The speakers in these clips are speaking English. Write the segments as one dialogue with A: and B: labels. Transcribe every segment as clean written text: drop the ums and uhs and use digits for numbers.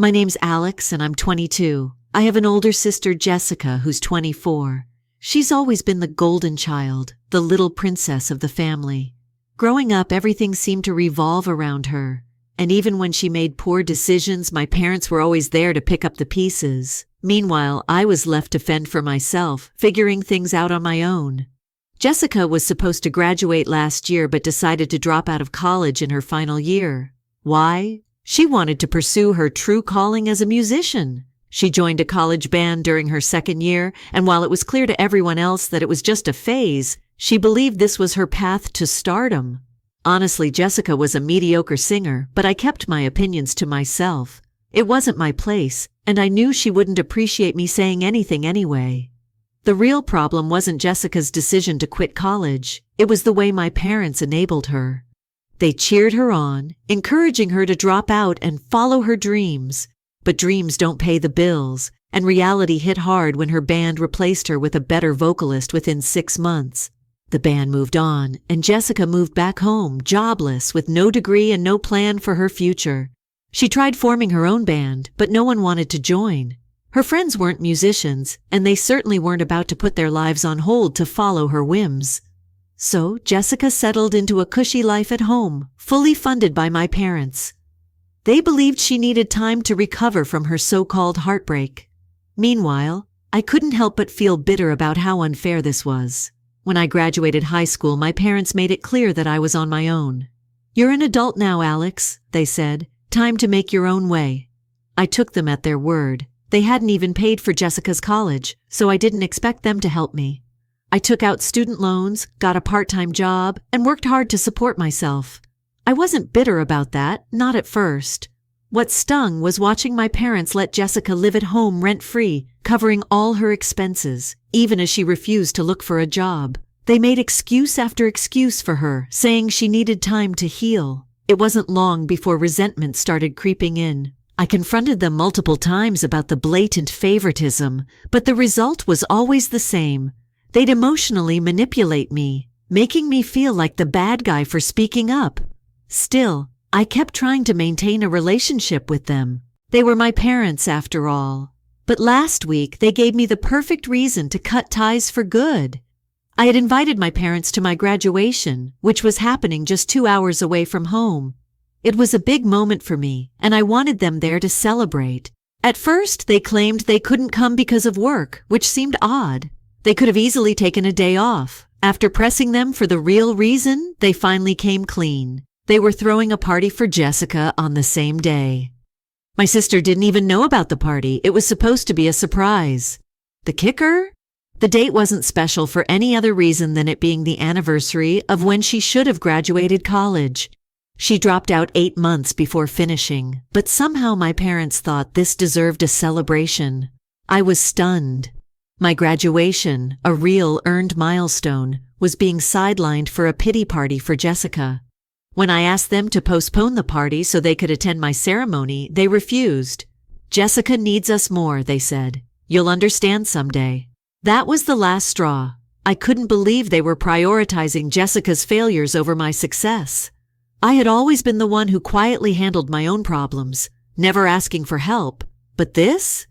A: My name's Alex and I'm 22. I have an older sister, Jessica, who's 24. She's always been the golden child, the little princess of the family. Growing up, everything seemed to revolve around her. And even when she made poor decisions, my parents were always there to pick up the pieces. Meanwhile, I was left to fend for myself, figuring things out on my own. Jessica was supposed to graduate last year but decided to drop out of college in her final year. Why? She wanted to pursue her true calling as a musician. She joined a college band during her second year, and while it was clear to everyone else that it was just a phase, she believed this was her path to stardom. Honestly, Jessica was a mediocre singer, but I kept my opinions to myself. It wasn't my place, and I knew she wouldn't appreciate me saying anything anyway. The real problem wasn't Jessica's decision to quit college. It was the way my parents enabled her. They cheered her on, encouraging her to drop out and follow her dreams. But dreams don't pay the bills, and reality hit hard when her band replaced her with a better vocalist within 6 months. The band moved on, and Jessica moved back home, jobless, with no degree and no plan for her future. She tried forming her own band, but no one wanted to join. Her friends weren't musicians, and they certainly weren't about to put their lives on hold to follow her whims. So Jessica settled into a cushy life at home, fully funded by my parents. They believed she needed time to recover from her so-called heartbreak. Meanwhile, I couldn't help but feel bitter about how unfair this was. When I graduated high school, my parents made it clear that I was on my own. "You're an adult now, Alex," they said. "Time to make your own way." I took them at their word. They hadn't even paid for Jessica's college, so I didn't expect them to help me. I took out student loans, got a part-time job, and worked hard to support myself. I wasn't bitter about that, not at first. What stung was watching my parents let Jessica live at home rent-free, covering all her expenses, even as she refused to look for a job. They made excuse after excuse for her, saying she needed time to heal. It wasn't long before resentment started creeping in. I confronted them multiple times about the blatant favoritism, but the result was always the same. They'd emotionally manipulate me, making me feel like the bad guy for speaking up. Still, I kept trying to maintain a relationship with them. They were my parents, after all. But last week, they gave me the perfect reason to cut ties for good. I had invited my parents to my graduation, which was happening just 2 hours away from home. It was a big moment for me, and I wanted them there to celebrate. At first, they claimed they couldn't come because of work, which seemed odd. They could have easily taken a day off. After pressing them for the real reason, they finally came clean. They were throwing a party for Jessica on the same day. My sister didn't even know about the party. It was supposed to be a surprise. The kicker? The date wasn't special for any other reason than it being the anniversary of when she should have graduated college. She dropped out 8 months before finishing, but somehow my parents thought this deserved a celebration. I was stunned. My graduation, a real earned milestone, was being sidelined for a pity party for Jessica. When I asked them to postpone the party so they could attend my ceremony, they refused. "Jessica needs us more," they said. "You'll understand someday." That was the last straw. I couldn't believe they were prioritizing Jessica's failures over my success. I had always been the one who quietly handled my own problems, never asking for help. But this?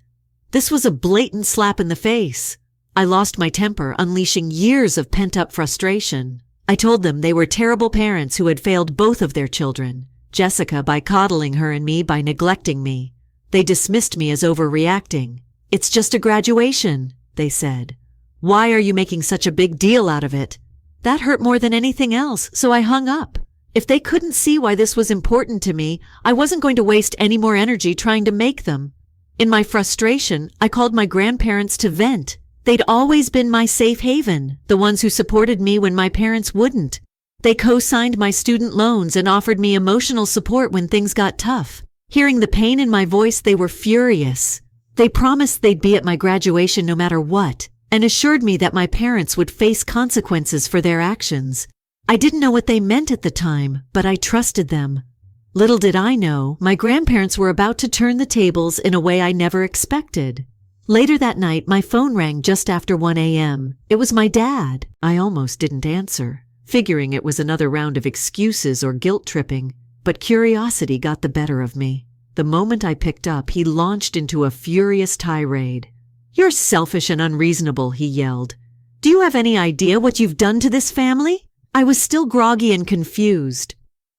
A: This was a blatant slap in the face. I lost my temper, unleashing years of pent-up frustration. I told them they were terrible parents who had failed both of their children, Jessica by coddling her and me by neglecting me. They dismissed me as overreacting. "It's just a graduation," they said. "Why are you making such a big deal out of it?" That hurt more than anything else, so I hung up. If they couldn't see why this was important to me, I wasn't going to waste any more energy trying to make them. In my frustration, I called my grandparents to vent. They'd always been my safe haven, the ones who supported me when my parents wouldn't. They co-signed my student loans and offered me emotional support when things got tough. Hearing the pain in my voice, they were furious. They promised they'd be at my graduation no matter what, and assured me that my parents would face consequences for their actions. I didn't know what they meant at the time, but I trusted them. Little did I know, my grandparents were about to turn the tables in a way I never expected. Later that night, my phone rang just after 1 a.m. It was my dad. I almost didn't answer, figuring it was another round of excuses or guilt tripping, but curiosity got the better of me. The moment I picked up, he launched into a furious tirade. "You're selfish and unreasonable," he yelled. "Do you have any idea what you've done to this family?" I was still groggy and confused.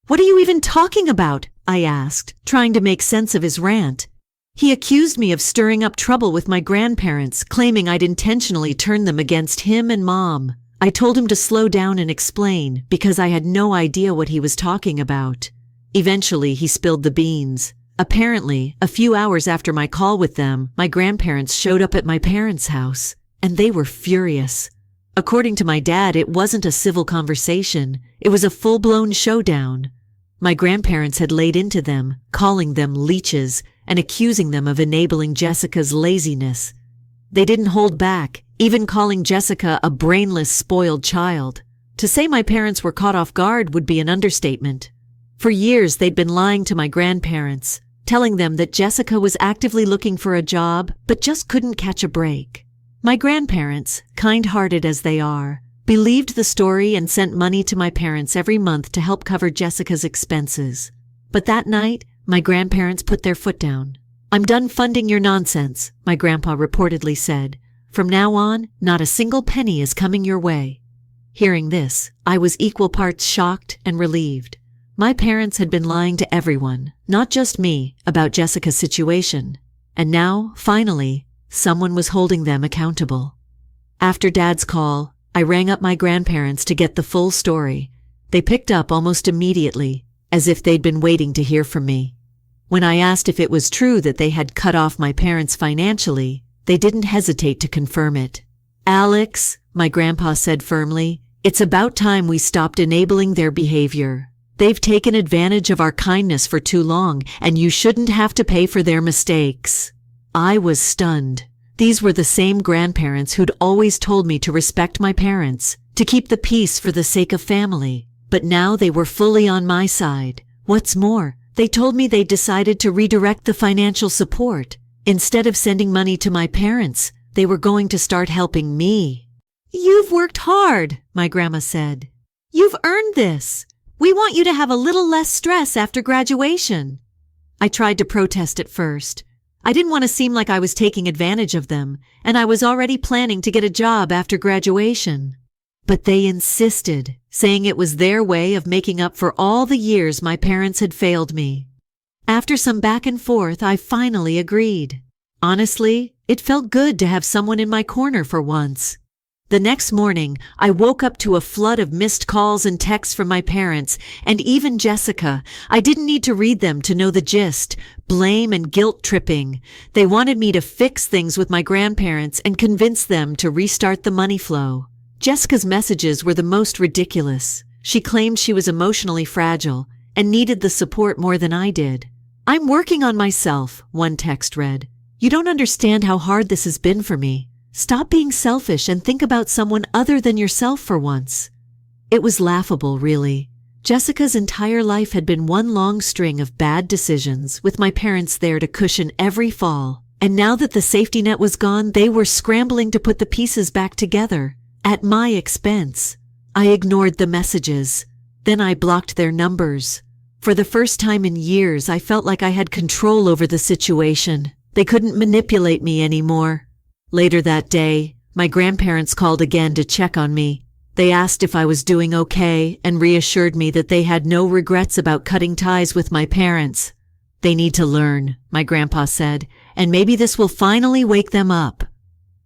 A: "What are you even talking about?" I asked, trying to make sense of his rant. He accused me of stirring up trouble with my grandparents, claiming I'd intentionally turned them against him and Mom. I told him to slow down and explain, because I had no idea what he was talking about. Eventually, he spilled the beans. Apparently, a few hours after my call with them, my grandparents showed up at my parents' house, and they were furious. According to my dad, it wasn't a civil conversation. It was a full-blown showdown. My grandparents had laid into them, calling them leeches and accusing them of enabling Jessica's laziness. They didn't hold back, even calling Jessica a brainless, spoiled child. To say my parents were caught off guard would be an understatement. For years, they'd been lying to my grandparents, telling them that Jessica was actively looking for a job, but just couldn't catch a break. My grandparents, kind-hearted as they are, believed the story and sent money to my parents every month to help cover Jessica's expenses. But that night, my grandparents put their foot down. "I'm done funding your nonsense," my grandpa reportedly said. "From now on, not a single penny is coming your way." Hearing this, I was equal parts shocked and relieved. My parents had been lying to everyone, not just me, about Jessica's situation. And now, finally, someone was holding them accountable. After Dad's call, I rang up my grandparents to get the full story. They picked up almost immediately, as if they'd been waiting to hear from me. When I asked if it was true that they had cut off my parents financially, they didn't hesitate to confirm it. "Alex," my grandpa said firmly, "it's about time we stopped enabling their behavior. They've taken advantage of our kindness for too long, and you shouldn't have to pay for their mistakes." I was stunned. These were the same grandparents who'd always told me to respect my parents, to keep the peace for the sake of family. But now they were fully on my side. What's more, they told me they'd decided to redirect the financial support. Instead of sending money to my parents, they were going to start helping me. "You've worked hard," my grandma said. "You've earned this. We want you to have a little less stress after graduation." I tried to protest at first. I didn't want to seem like I was taking advantage of them, and I was already planning to get a job after graduation. But they insisted, saying it was their way of making up for all the years my parents had failed me. After some back and forth, I finally agreed. Honestly, it felt good to have someone in my corner for once. The next morning, I woke up to a flood of missed calls and texts from my parents, and even Jessica. I didn't need to read them to know the gist. Blame and guilt tripping. They wanted me to fix things with my grandparents and convince them to restart the money flow. Jessica's messages were the most ridiculous. She claimed she was emotionally fragile and needed the support more than I did. "I'm working on myself," one text read. "You don't understand how hard this has been for me. Stop being selfish and think about someone other than yourself for once." It was laughable, really. Jessica's entire life had been one long string of bad decisions, with my parents there to cushion every fall. And now that the safety net was gone, they were scrambling to put the pieces back together, at my expense. I ignored the messages. Then I blocked their numbers. For the first time in years, I felt like I had control over the situation. They couldn't manipulate me anymore. Later that day, my grandparents called again to check on me. They asked if I was doing okay and reassured me that they had no regrets about cutting ties with my parents. "They need to learn," my grandpa said, "and maybe this will finally wake them up."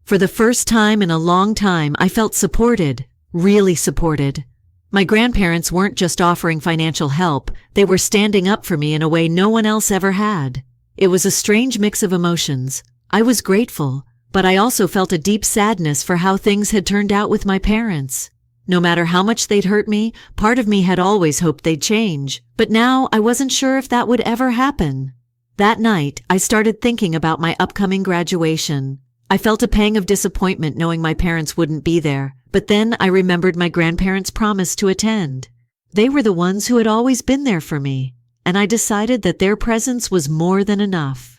A: For the first time in a long time, I felt supported, really supported. My grandparents weren't just offering financial help, they were standing up for me in a way no one else ever had. It was a strange mix of emotions. I was grateful, but I also felt a deep sadness for how things had turned out with my parents. No matter how much they'd hurt me, part of me had always hoped they'd change, but now I wasn't sure if that would ever happen. That night, I started thinking about my upcoming graduation. I felt a pang of disappointment knowing my parents wouldn't be there, but then I remembered my grandparents' promise to attend. They were the ones who had always been there for me, and I decided that their presence was more than enough.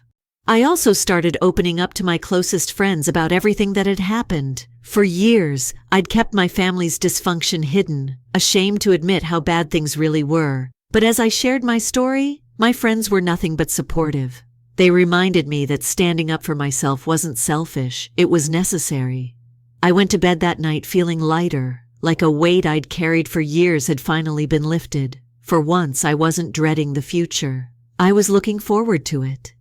A: I also started opening up to my closest friends about everything that had happened. For years, I'd kept my family's dysfunction hidden, ashamed to admit how bad things really were. But as I shared my story, My friends were nothing but supportive. They reminded me that standing up for myself wasn't selfish, it was necessary. I went to bed that night feeling lighter, like a weight I'd carried for years had finally been lifted. For once, I wasn't dreading the future. I was looking forward to it.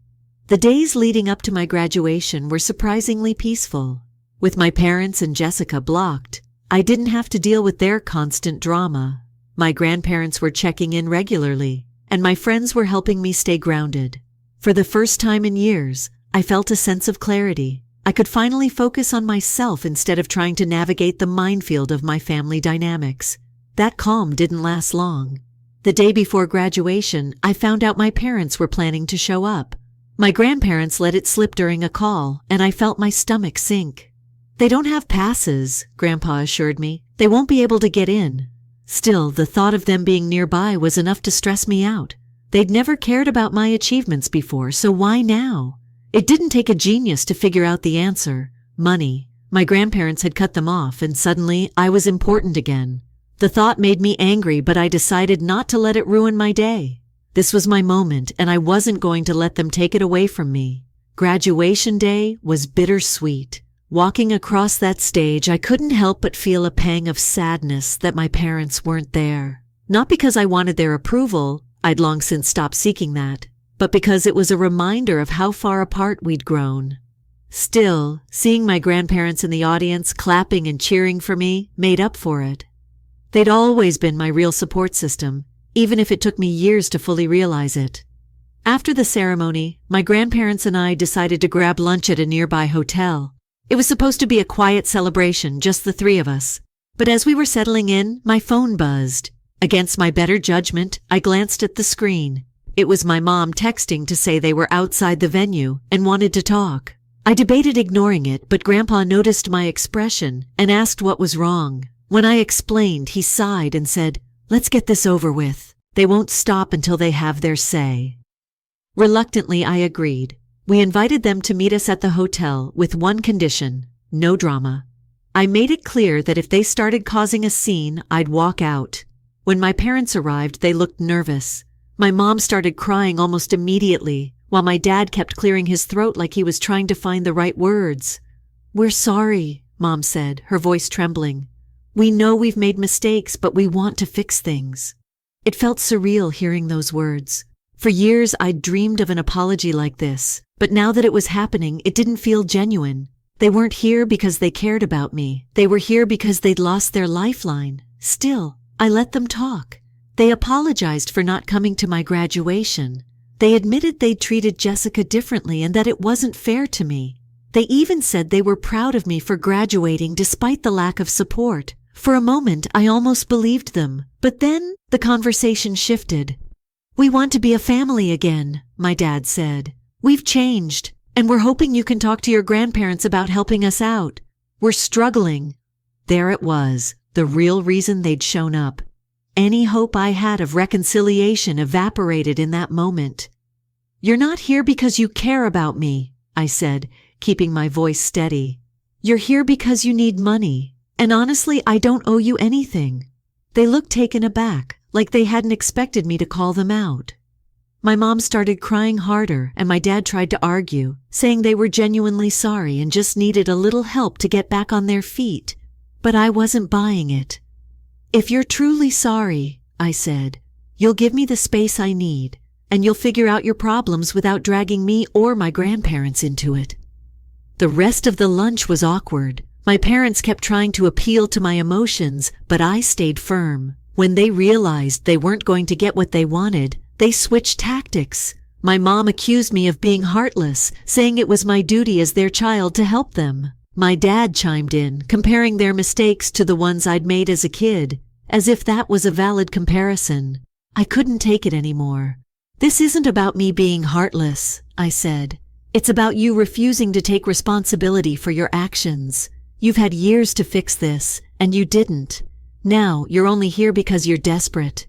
A: The days leading up to my graduation were surprisingly peaceful. With my parents and Jessica blocked, I didn't have to deal with their constant drama. My grandparents were checking in regularly, and my friends were helping me stay grounded. For the first time in years, I felt a sense of clarity. I could finally focus on myself instead of trying to navigate the minefield of my family dynamics. That calm didn't last long. The day before graduation, I found out my parents were planning to show up. My grandparents let it slip during a call, and I felt my stomach sink. "They don't have passes," Grandpa assured me. "They won't be able to get in." Still, the thought of them being nearby was enough to stress me out. They'd never cared about my achievements before, so why now? It didn't take a genius to figure out the answer. Money. My grandparents had cut them off, and suddenly I was important again. The thought made me angry, but I decided not to let it ruin my day. This was my moment, and I wasn't going to let them take it away from me. Graduation day was bittersweet. Walking across that stage, I couldn't help but feel a pang of sadness that my parents weren't there. Not because I wanted their approval, I'd long since stopped seeking that, but because it was a reminder of how far apart we'd grown. Still, seeing my grandparents in the audience clapping and cheering for me made up for it. They'd always been my real support system, even if it took me years to fully realize it. After the ceremony, my grandparents and I decided to grab lunch at a nearby hotel. It was supposed to be a quiet celebration, just the three of us. But as we were settling in, my phone buzzed. Against my better judgment, I glanced at the screen. It was my mom texting to say they were outside the venue and wanted to talk. I debated ignoring it, but Grandpa noticed my expression and asked what was wrong. When I explained, he sighed and said, "Let's get this over with. They won't stop until they have their say." Reluctantly, I agreed. We invited them to meet us at the hotel with one condition: no drama. I made it clear that if they started causing a scene, I'd walk out. When my parents arrived, they looked nervous. My mom started crying almost immediately, while my dad kept clearing his throat like he was trying to find the right words. "We're sorry," Mom said, her voice trembling. "We know we've made mistakes, but we want to fix things." It felt surreal hearing those words. For years, I'd dreamed of an apology like this, but now that it was happening, it didn't feel genuine. They weren't here because they cared about me. They were here because they'd lost their lifeline. Still, I let them talk. They apologized for not coming to my graduation. They admitted they'd treated Jessica differently and that it wasn't fair to me. They even said they were proud of me for graduating despite the lack of support. For a moment, I almost believed them, but then the conversation shifted. "We want to be a family again," my dad said. "We've changed, and we're hoping you can talk to your grandparents about helping us out. We're struggling." There it was, the real reason they'd shown up. Any hope I had of reconciliation evaporated in that moment. "You're not here because you care about me," I said, keeping my voice steady. "You're here because you need money. And honestly, I don't owe you anything." They looked taken aback, like they hadn't expected me to call them out. My mom started crying harder, and my dad tried to argue, saying they were genuinely sorry and just needed a little help to get back on their feet. But I wasn't buying it. "If you're truly sorry," I said, "you'll give me the space I need, and you'll figure out your problems without dragging me or my grandparents into it." The rest of the lunch was awkward. My parents kept trying to appeal to my emotions, but I stayed firm. When they realized they weren't going to get what they wanted, they switched tactics. My mom accused me of being heartless, saying it was my duty as their child to help them. My dad chimed in, comparing their mistakes to the ones I'd made as a kid, as if that was a valid comparison. I couldn't take it anymore. "This isn't about me being heartless," I said. "It's about you refusing to take responsibility for your actions. You've had years to fix this, and you didn't. Now you're only here because you're desperate."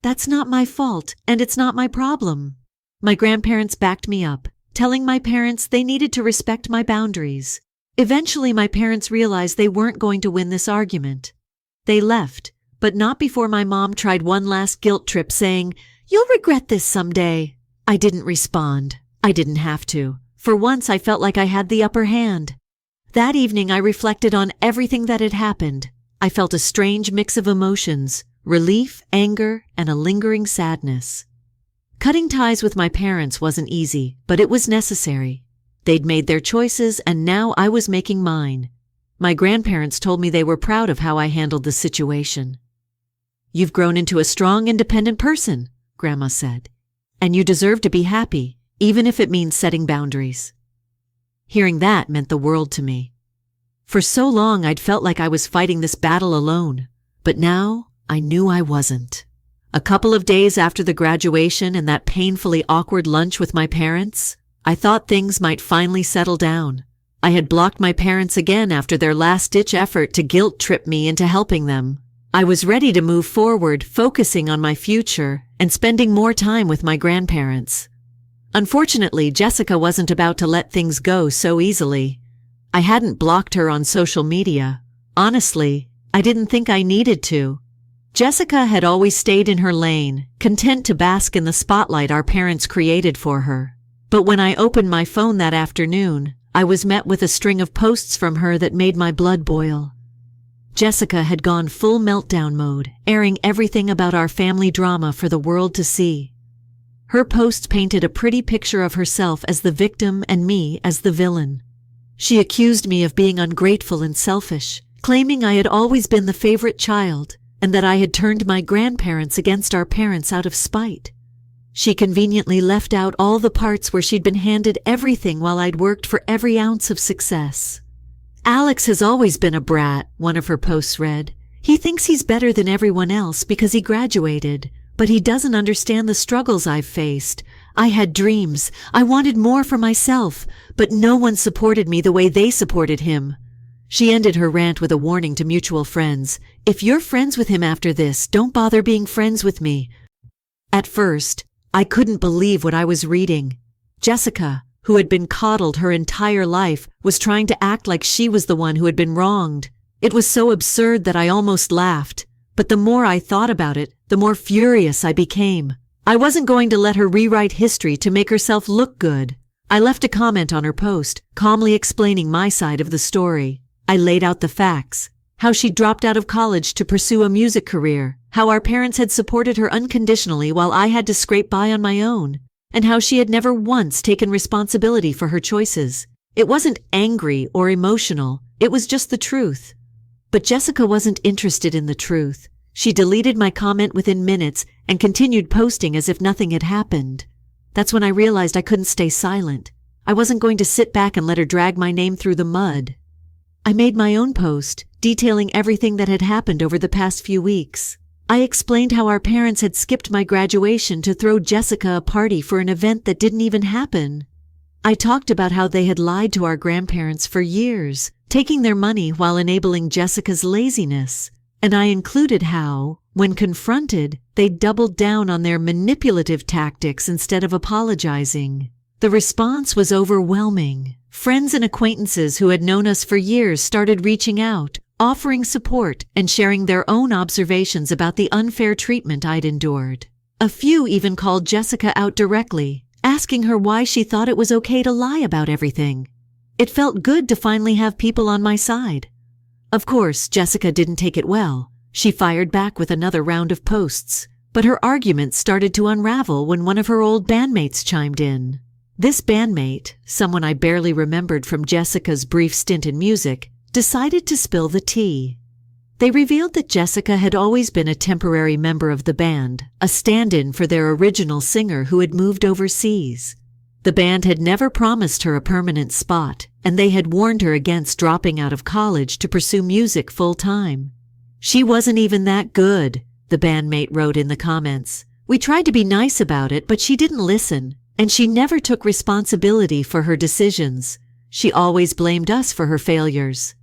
A: "That's not my fault, and it's not my problem." My grandparents backed me up, telling my parents they needed to respect my boundaries. Eventually, my parents realized they weren't going to win this argument. They left, but not before my mom tried one last guilt trip saying, "You'll regret this someday." I didn't respond. I didn't have to. For once, I felt like I had the upper hand. That evening, I reflected on everything that had happened. I felt a strange mix of emotions: relief, anger, and a lingering sadness. Cutting ties with my parents wasn't easy, but it was necessary. They'd made their choices, and now I was making mine. My grandparents told me they were proud of how I handled the situation. "You've grown into a strong, independent person," Grandma said, "and you deserve to be happy, even if it means setting boundaries." Hearing that meant the world to me. For so long, I'd felt like I was fighting this battle alone, but now I knew I wasn't. A couple of days after the graduation and that painfully awkward lunch with my parents, I thought things might finally settle down. I had blocked my parents again after their last-ditch effort to guilt-trip me into helping them. I was ready to move forward, focusing on my future and spending more time with my grandparents. Unfortunately, Jessica wasn't about to let things go so easily. I hadn't blocked her on social media. Honestly, I didn't think I needed to. Jessica had always stayed in her lane, content to bask in the spotlight our parents created for her. But when I opened my phone that afternoon, I was met with a string of posts from her that made my blood boil. Jessica had gone full meltdown mode, airing everything about our family drama for the world to see. Her posts painted a pretty picture of herself as the victim and me as the villain. She accused me of being ungrateful and selfish, claiming I had always been the favorite child and that I had turned my grandparents against our parents out of spite. She conveniently left out all the parts where she'd been handed everything while I'd worked for every ounce of success. "Alex has always been a brat," one of her posts read. "He thinks he's better than everyone else because he graduated, but he doesn't understand the struggles I've faced. I had dreams. I wanted more for myself, but no one supported me the way they supported him." She ended her rant with a warning to mutual friends. "If you're friends with him after this, don't bother being friends with me." At first, I couldn't believe what I was reading. Jessica, who had been coddled her entire life, was trying to act like she was the one who had been wronged. It was so absurd that I almost laughed. But the more I thought about it, the more furious I became. I wasn't going to let her rewrite history to make herself look good. I left a comment on her post, calmly explaining my side of the story. I laid out the facts: how she dropped out of college to pursue a music career, how our parents had supported her unconditionally while I had to scrape by on my own, and how she had never once taken responsibility for her choices. It wasn't angry or emotional, it was just the truth. But Jessica wasn't interested in the truth. She deleted my comment within minutes and continued posting as if nothing had happened. That's when I realized I couldn't stay silent. I wasn't going to sit back and let her drag my name through the mud. I made my own post, detailing everything that had happened over the past few weeks. I explained how our parents had skipped my graduation to throw Jessica a party for an event that didn't even happen. I talked about how they had lied to our grandparents for years, taking their money while enabling Jessica's laziness. And I included how, when confronted, they doubled down on their manipulative tactics instead of apologizing. The response was overwhelming. Friends and acquaintances who had known us for years started reaching out, offering support and sharing their own observations about the unfair treatment I'd endured. A few even called Jessica out directly, asking her why she thought it was okay to lie about everything. It felt good to finally have people on my side. Of course, Jessica didn't take it well. She fired back with another round of posts, but her arguments started to unravel when one of her old bandmates chimed in. This bandmate, someone I barely remembered from Jessica's brief stint in music, decided to spill the tea. They revealed that Jessica had always been a temporary member of the band, a stand-in for their original singer who had moved overseas. The band had never promised her a permanent spot, and they had warned her against dropping out of college to pursue music full-time. "She wasn't even that good," the bandmate wrote in the comments. "We tried to be nice about it, but she didn't listen, and she never took responsibility for her decisions. She always blamed us for her failures."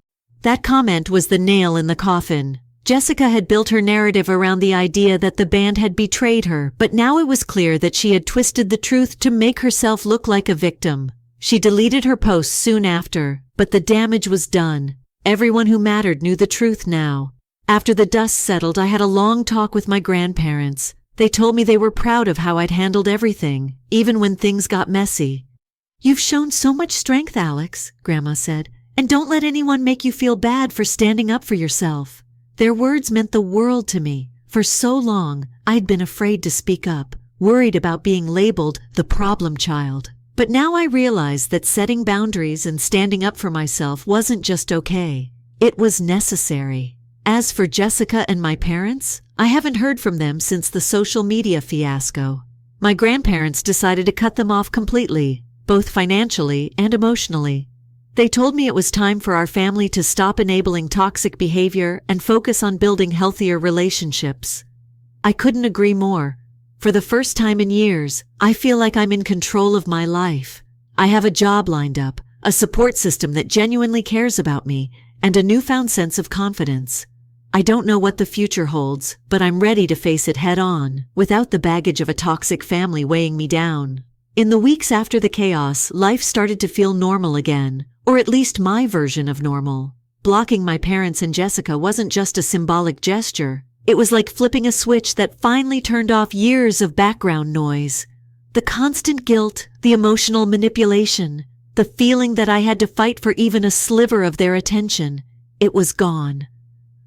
A: That comment was the nail in the coffin. Jessica had built her narrative around the idea that the band had betrayed her, but now it was clear that she had twisted the truth to make herself look like a victim. She deleted her posts soon after, but the damage was done. Everyone who mattered knew the truth now. After the dust settled, I had a long talk with my grandparents. They told me they were proud of how I'd handled everything, even when things got messy. "You've shown so much strength, Alex," Grandma said, "and don't let anyone make you feel bad for standing up for yourself." Their words meant the world to me. For so long, I'd been afraid to speak up, worried about being labeled the problem child. But now I realized that setting boundaries and standing up for myself wasn't just okay. It was necessary. As for Jessica and my parents, I haven't heard from them since the social media fiasco. My grandparents decided to cut them off completely, both financially and emotionally. They told me it was time for our family to stop enabling toxic behavior and focus on building healthier relationships. I couldn't agree more. For the first time in years, I feel like I'm in control of my life. I have a job lined up, a support system that genuinely cares about me, and a newfound sense of confidence. I don't know what the future holds, but I'm ready to face it head on, without the baggage of a toxic family weighing me down. In the weeks after the chaos, life started to feel normal again, or at least my version of normal. Blocking my parents and Jessica wasn't just a symbolic gesture. It was like flipping a switch that finally turned off years of background noise. The constant guilt, the emotional manipulation, the feeling that I had to fight for even a sliver of their attention, it was gone.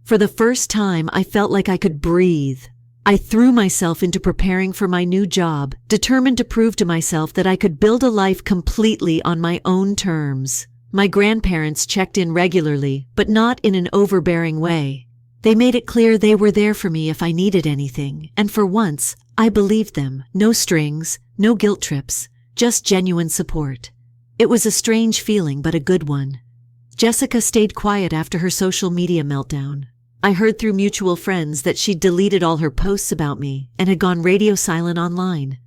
A: For the first time, I felt like I could breathe. I threw myself into preparing for my new job, determined to prove to myself that I could build a life completely on my own terms. My grandparents checked in regularly, but not in an overbearing way. They made it clear they were there for me if I needed anything, and for once, I believed them. No strings, no guilt trips, just genuine support. It was a strange feeling, but a good one. Jessica stayed quiet after her social media meltdown. I heard through mutual friends that she'd deleted all her posts about me and had gone radio silent online.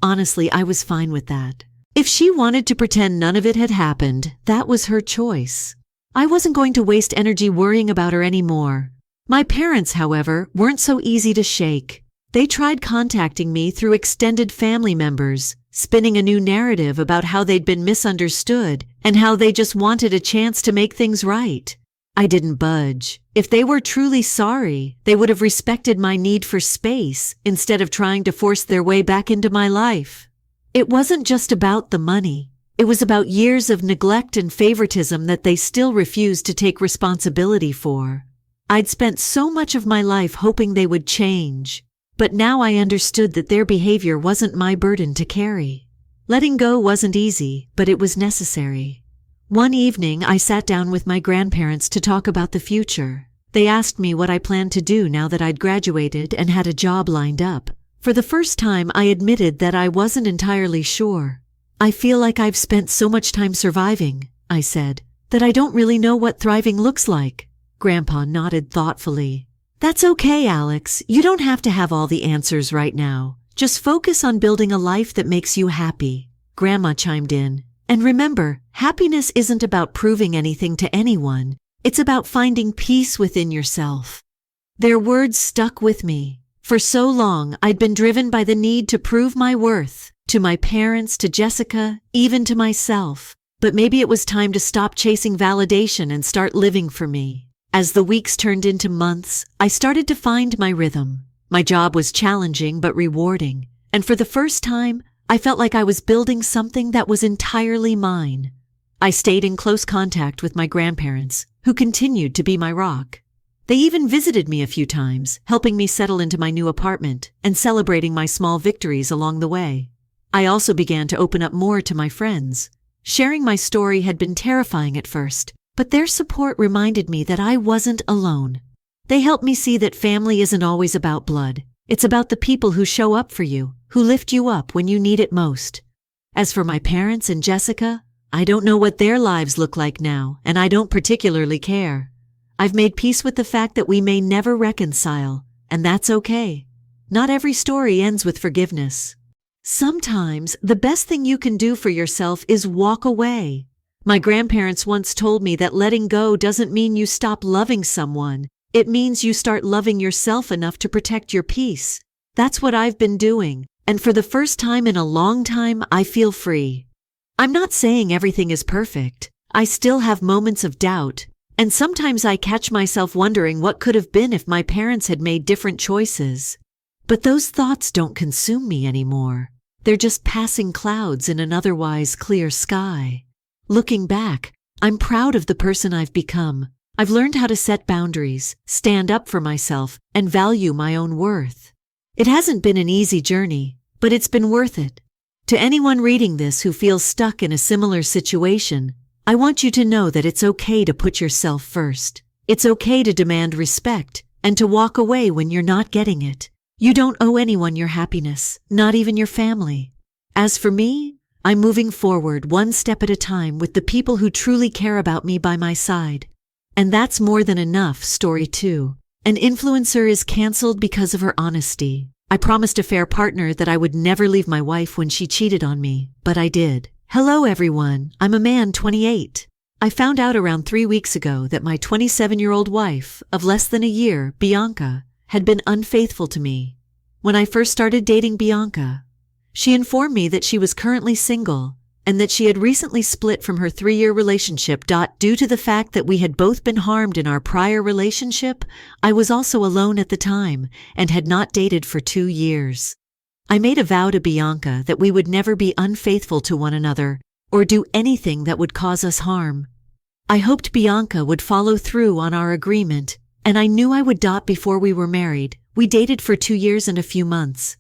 A: Honestly, I was fine with that. If she wanted to pretend none of it had happened, that was her choice. I wasn't going to waste energy worrying about her anymore. My parents, however, weren't so easy to shake. They tried contacting me through extended family members, spinning a new narrative about how they'd been misunderstood and how they just wanted a chance to make things right. I didn't budge. If they were truly sorry, they would have respected my need for space instead of trying to force their way back into my life. It wasn't just about the money. It was about years of neglect and favoritism that they still refused to take responsibility for. I'd spent so much of my life hoping they would change, but now I understood that their behavior wasn't my burden to carry. Letting go wasn't easy, but it was necessary. One evening, I sat down with my grandparents to talk about the future. They asked me what I planned to do now that I'd graduated and had a job lined up. For the first time, I admitted that I wasn't entirely sure. "I feel like I've spent so much time surviving," I said, "that I don't really know what thriving looks like." Grandpa nodded thoughtfully. "That's okay, Alex. You don't have to have all the answers right now. Just focus on building a life that makes you happy." Grandma chimed in. "And remember, happiness isn't about proving anything to anyone. It's about finding peace within yourself." Their words stuck with me. For so long, I'd been driven by the need to prove my worth, to my parents, to Jessica, even to myself. But maybe it was time to stop chasing validation and start living for me. As the weeks turned into months, I started to find my rhythm. My job was challenging but rewarding, and for the first time, I felt like I was building something that was entirely mine. I stayed in close contact with my grandparents, who continued to be my rock. They even visited me a few times, helping me settle into my new apartment and celebrating my small victories along the way. I also began to open up more to my friends. Sharing my story had been terrifying at first, but their support reminded me that I wasn't alone. They helped me see that family isn't always about blood. It's about the people who show up for you, who lift you up when you need it most. As for my parents and Jessica, I don't know what their lives look like now, and I don't particularly care. I've made peace with the fact that we may never reconcile, and that's okay. Not every story ends with forgiveness. Sometimes the best thing you can do for yourself is walk away. My grandparents once told me that letting go doesn't mean you stop loving someone. It means you start loving yourself enough to protect your peace. That's what I've been doing, and for the first time in a long time, I feel free. I'm not saying everything is perfect. I still have moments of doubt, and sometimes I catch myself wondering what could have been if my parents had made different choices. But those thoughts don't consume me anymore. They're just passing clouds in an otherwise clear sky. Looking back, I'm proud of the person I've become. I've learned how to set boundaries, stand up for myself, and value my own worth. It hasn't been an easy journey, but it's been worth it. To anyone reading this who feels stuck in a similar situation, I want you to know that it's okay to put yourself first. It's okay to demand respect and to walk away when you're not getting it. You don't owe anyone your happiness, not even your family. As for me, I'm moving forward one step at a time with the people who truly care about me by my side. And that's more than enough. Story 2. An influencer is canceled because of her honesty. I promised a fair partner that I would never leave my wife when she cheated on me, but I did. Hello everyone, I'm a man 28. I found out around 3 weeks ago that my 27-year-old wife, of less than a year, Bianca, had been unfaithful to me. When I first started dating Bianca, she informed me that she was currently single and that she had recently split from her 3-year relationship. Due to the fact that we had both been harmed in our prior relationship, I was also alone at the time and had not dated for 2 years. I made a vow to Bianca that we would never be unfaithful to one another or do anything that would cause us harm. I hoped Bianca would follow through on our agreement, and I knew I would. Before we were married, we dated for 2 years and a few months.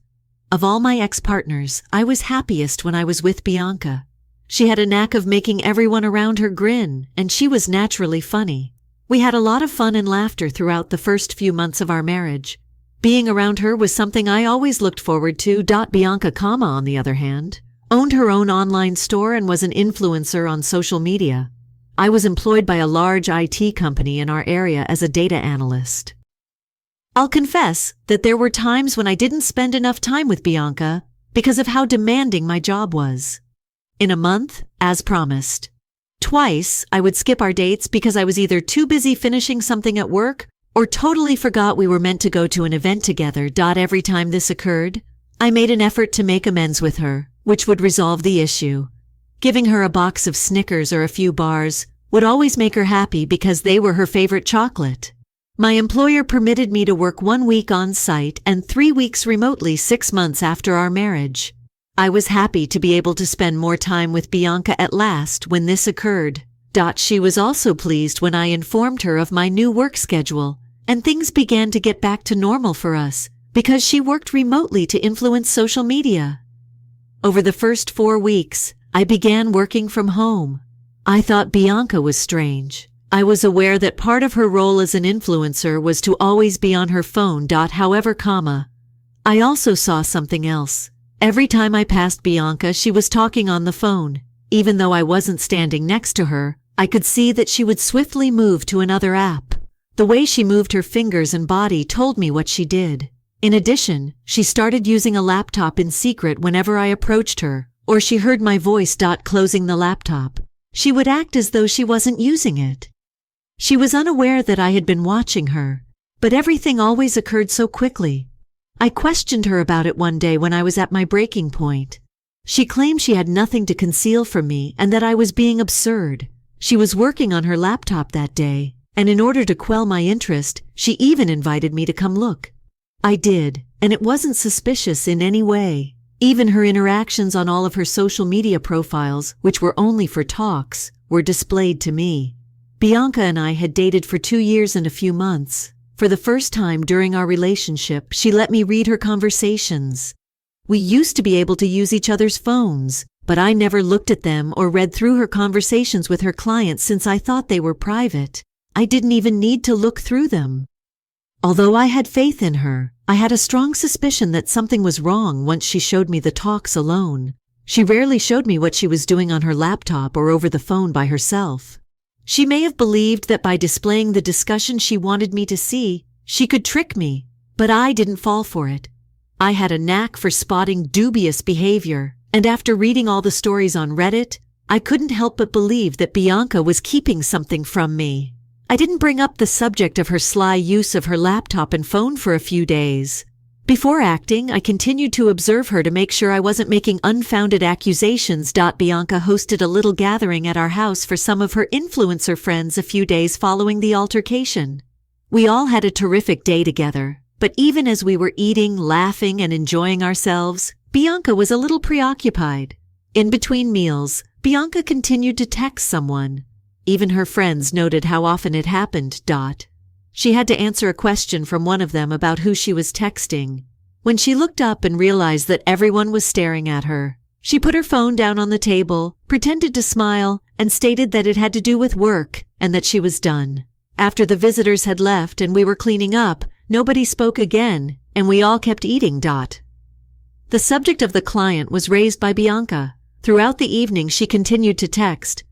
A: Of all my ex-partners, I was happiest when I was with Bianca. She had a knack of making everyone around her grin, and she was naturally funny. We had a lot of fun and laughter throughout the first few months of our marriage. Being around her was something I always looked forward to. Bianca, on the other hand, owned her own online store and was an influencer on social media. I was employed by a large IT company in our area as a data analyst. I'll confess that there were times when I didn't spend enough time with Bianca because of how demanding my job was. In a month, as promised. Twice, I would skip our dates because I was either too busy finishing something at work or totally forgot we were meant to go to an event together. Every time this occurred, I made an effort to make amends with her, which would resolve the issue. Giving her a box of Snickers or a few bars would always make her happy because they were her favorite chocolate. My employer permitted me to work 1 week on site and 3 weeks remotely 6 months after our marriage. I was happy to be able to spend more time with Bianca at last when this occurred. She was also pleased when I informed her of my new work schedule, and things began to get back to normal for us because she worked remotely to influence social media. Over the first 4 weeks, I began working from home. I thought Bianca was strange. I was aware that part of her role as an influencer was to always be on her phone. However, I also saw something else. Every time I passed Bianca, she was talking on the phone. Even though I wasn't standing next to her, I could see that she would swiftly move to another app. The way she moved her fingers and body told me what she did. In addition, she started using a laptop in secret whenever I approached her, or she heard my voice. Closing the laptop, she would act as though she wasn't using it. She was unaware that I had been watching her, but everything always occurred so quickly. I questioned her about it one day when I was at my breaking point. She claimed she had nothing to conceal from me and that I was being absurd. She was working on her laptop that day, and in order to quell my interest, she even invited me to come look. I did, and it wasn't suspicious in any way. Even her interactions on all of her social media profiles, which were only for talks, were displayed to me. Bianca and I had dated for 2 years and a few months. For the first time during our relationship, she let me read her conversations. We used to be able to use each other's phones, but I never looked at them or read through her conversations with her clients since I thought they were private. I didn't even need to look through them. Although I had faith in her, I had a strong suspicion that something was wrong once she showed me the talks alone. She rarely showed me what she was doing on her laptop or over the phone by herself. She may have believed that by displaying the discussion she wanted me to see, she could trick me, but I didn't fall for it. I had a knack for spotting dubious behavior, and after reading all the stories on Reddit, I couldn't help but believe that Bianca was keeping something from me. I didn't bring up the subject of her sly use of her laptop and phone for a few days. Before acting, I continued to observe her to make sure I wasn't making unfounded accusations. Bianca hosted a little gathering at our house for some of her influencer friends a few days following the altercation. We all had a terrific day together, But even as we were eating, laughing, and enjoying ourselves, Bianca was a little preoccupied. In between meals, Bianca continued to text someone. Even her friends noted how often it happened. She had to answer a question from one of them about who she was texting. When she looked up and realized that everyone was staring at her, she put her phone down on the table, pretended to smile, and stated that it had to do with work and that she was done. After the visitors had left and we were cleaning up, nobody spoke again, and we all kept eating. The subject of the client was raised by Bianca. Throughout the evening, she continued to text.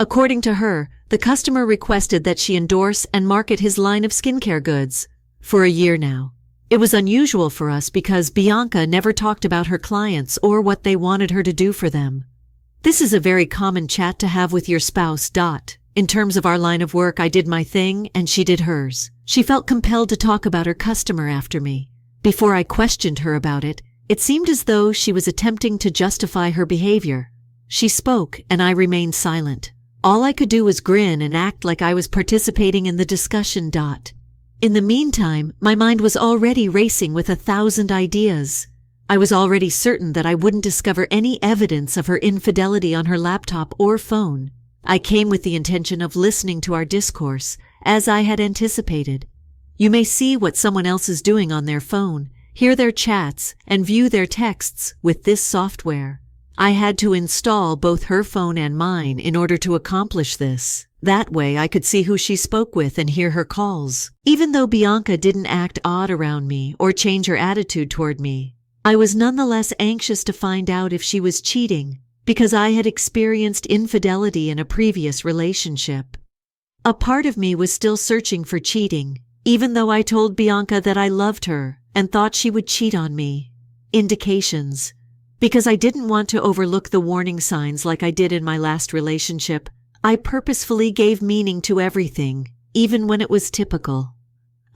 A: According to her, the customer requested that she endorse and market his line of skincare goods. For a year now. It was unusual for us because Bianca never talked about her clients or what they wanted her to do for them. This is a very common chat to have with your spouse. In terms of our line of work, I did my thing and she did hers. She felt compelled to talk about her customer after me. Before I questioned her about it, it seemed as though she was attempting to justify her behavior. She spoke and I remained silent. All I could do was grin and act like I was participating in the discussion. In the meantime, my mind was already racing with 1,000 ideas. I was already certain that I wouldn't discover any evidence of her infidelity on her laptop or phone. I came with the intention of listening to our discourse, as I had anticipated. You may see what someone else is doing on their phone, hear their chats, and view their texts with this software. I had to install both her phone and mine in order to accomplish this. That way I could see who she spoke with and hear her calls. Even though Bianca didn't act odd around me or change her attitude toward me, I was nonetheless anxious to find out if she was cheating, because I had experienced infidelity in a previous relationship. A part of me was still searching for cheating, even though I told Bianca that I loved her and thought she would cheat on me. Indications. Because I didn't want to overlook the warning signs like I did in my last relationship, I purposefully gave meaning to everything, even when it was typical.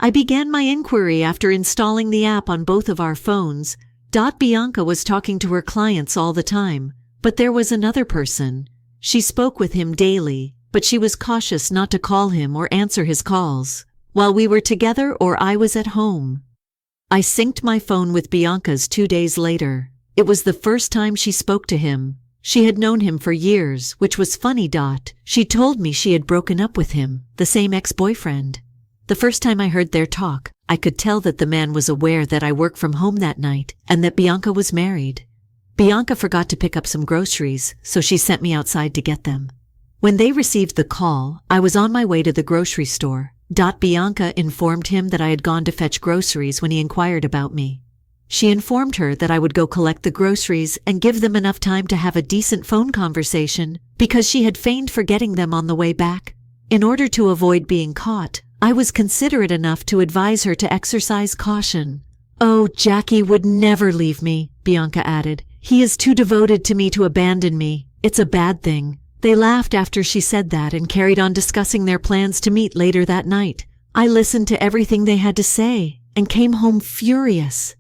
A: I began my inquiry after installing the app on both of our phones. Bianca was talking to her clients all the time, but there was another person. She spoke with him daily, but she was cautious not to call him or answer his calls, while we were together or I was at home. I synced my phone with Bianca's 2 days later. It was the first time she spoke to him. She had known him for years, which was funny. She told me she had broken up with him, the same ex-boyfriend. The first time I heard their talk, I could tell that the man was aware that I worked from home that night and that Bianca was married. Bianca forgot to pick up some groceries, so she sent me outside to get them. When they received the call, I was on my way to the grocery store. Bianca informed him that I had gone to fetch groceries when he inquired about me. She informed her that I would go collect the groceries and give them enough time to have a decent phone conversation because she had feigned forgetting them on the way back. In order to avoid being caught, I was considerate enough to advise her to exercise caution. "Oh, Jackie would never leave me," Bianca added. "He is too devoted to me to abandon me. It's a bad thing." They laughed after she said that and carried on discussing their plans to meet later that night. I listened to everything they had to say and came home furious.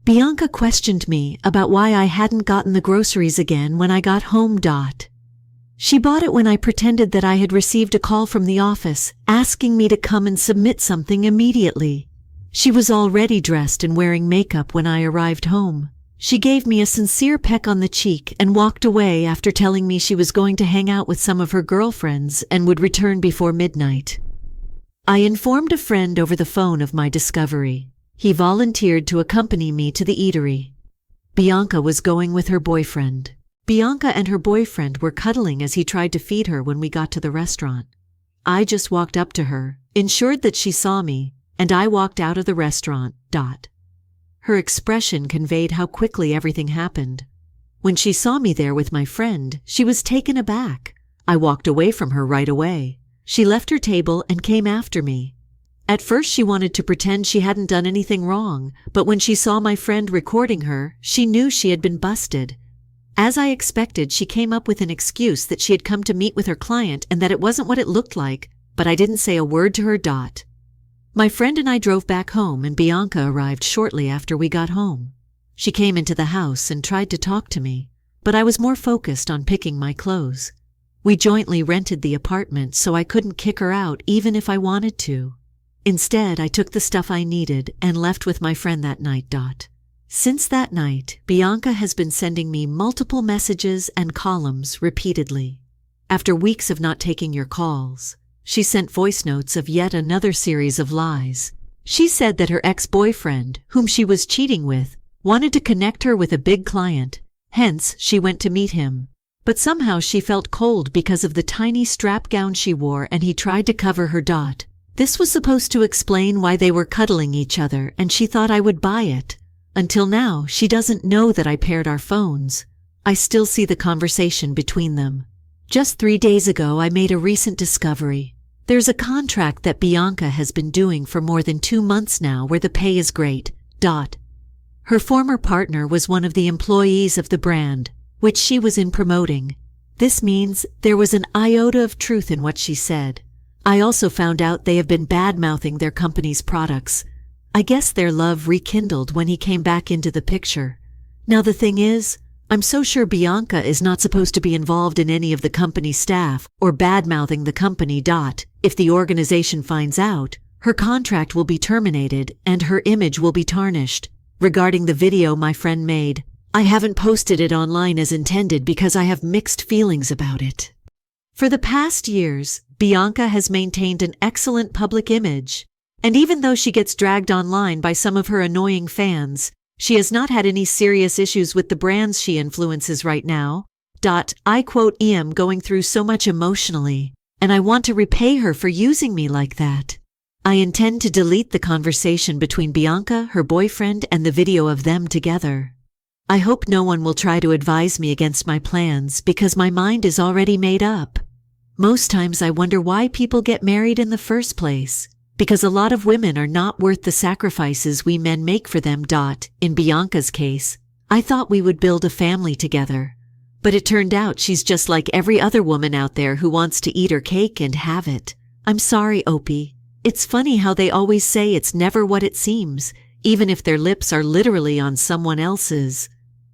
A: Bianca questioned me about why I hadn't gotten the groceries again when I got home. She bought it when I pretended that I had received a call from the office asking me to come and submit something immediately. She was already dressed and wearing makeup when I arrived home. She gave me a sincere peck on the cheek and walked away after telling me she was going to hang out with some of her girlfriends and would return before midnight. I informed a friend over the phone of my discovery. He volunteered to accompany me to the eatery. Bianca was going with her boyfriend. Bianca and her boyfriend were cuddling as he tried to feed her when we got to the restaurant. I just walked up to her, ensured that she saw me, and I walked out of the restaurant. Her expression conveyed how quickly everything happened. When she saw me there with my friend, she was taken aback. I walked away from her right away. She left her table and came after me. At first she wanted to pretend she hadn't done anything wrong, but when she saw my friend recording her, she knew she had been busted. As I expected, she came up with an excuse that she had come to meet with her client and that it wasn't what it looked like, but I didn't say a word to her. My friend and I drove back home and Bianca arrived shortly after we got home. She came into the house and tried to talk to me, but I was more focused on picking my clothes. We jointly rented the apartment so I couldn't kick her out even if I wanted to. Instead, I took the stuff I needed and left with my friend that night. Since that night, Bianca has been sending me multiple messages and columns repeatedly. After weeks of not taking your calls, she sent voice notes of yet another series of lies. She said that her ex-boyfriend, whom she was cheating with, wanted to connect her with a big client. Hence, she went to meet him. But somehow she felt cold because of the tiny strap gown she wore, and he tried to cover her. This was supposed to explain why they were cuddling each other, and she thought I would buy it. Until now, she doesn't know that I paired our phones. I still see the conversation between them. Just 3 days ago, I made a recent discovery. There's a contract that Bianca has been doing for more than 2 months now where the pay is great. Her former partner was one of the employees of the brand, which she was in promoting. This means there was an iota of truth in what she said. I also found out they have been bad-mouthing their company's products. I guess their love rekindled when he came back into the picture. Now the thing is, I'm so sure Bianca is not supposed to be involved in any of the company staff or bad-mouthing the company. If the organization finds out, her contract will be terminated and her image will be tarnished. Regarding the video my friend made, I haven't posted it online as intended because I have mixed feelings about it. For the past years, Bianca has maintained an excellent public image, and even though she gets dragged online by some of her annoying fans, she has not had any serious issues with the brands she influences right now. I quote, "I am going through so much emotionally, and I want to repay her for using me like that." I intend to delete the conversation between Bianca, her boyfriend, and the video of them together. I hope no one will try to advise me against my plans because my mind is already made up. Most times I wonder why people get married in the first place, because a lot of women are not worth the sacrifices we men make for them. In Bianca's case, I thought we would build a family together, but it turned out she's just like every other woman out there who wants to eat her cake and have it. I'm sorry, Opie. It's funny how they always say it's never what it seems, even if their lips are literally on someone else's.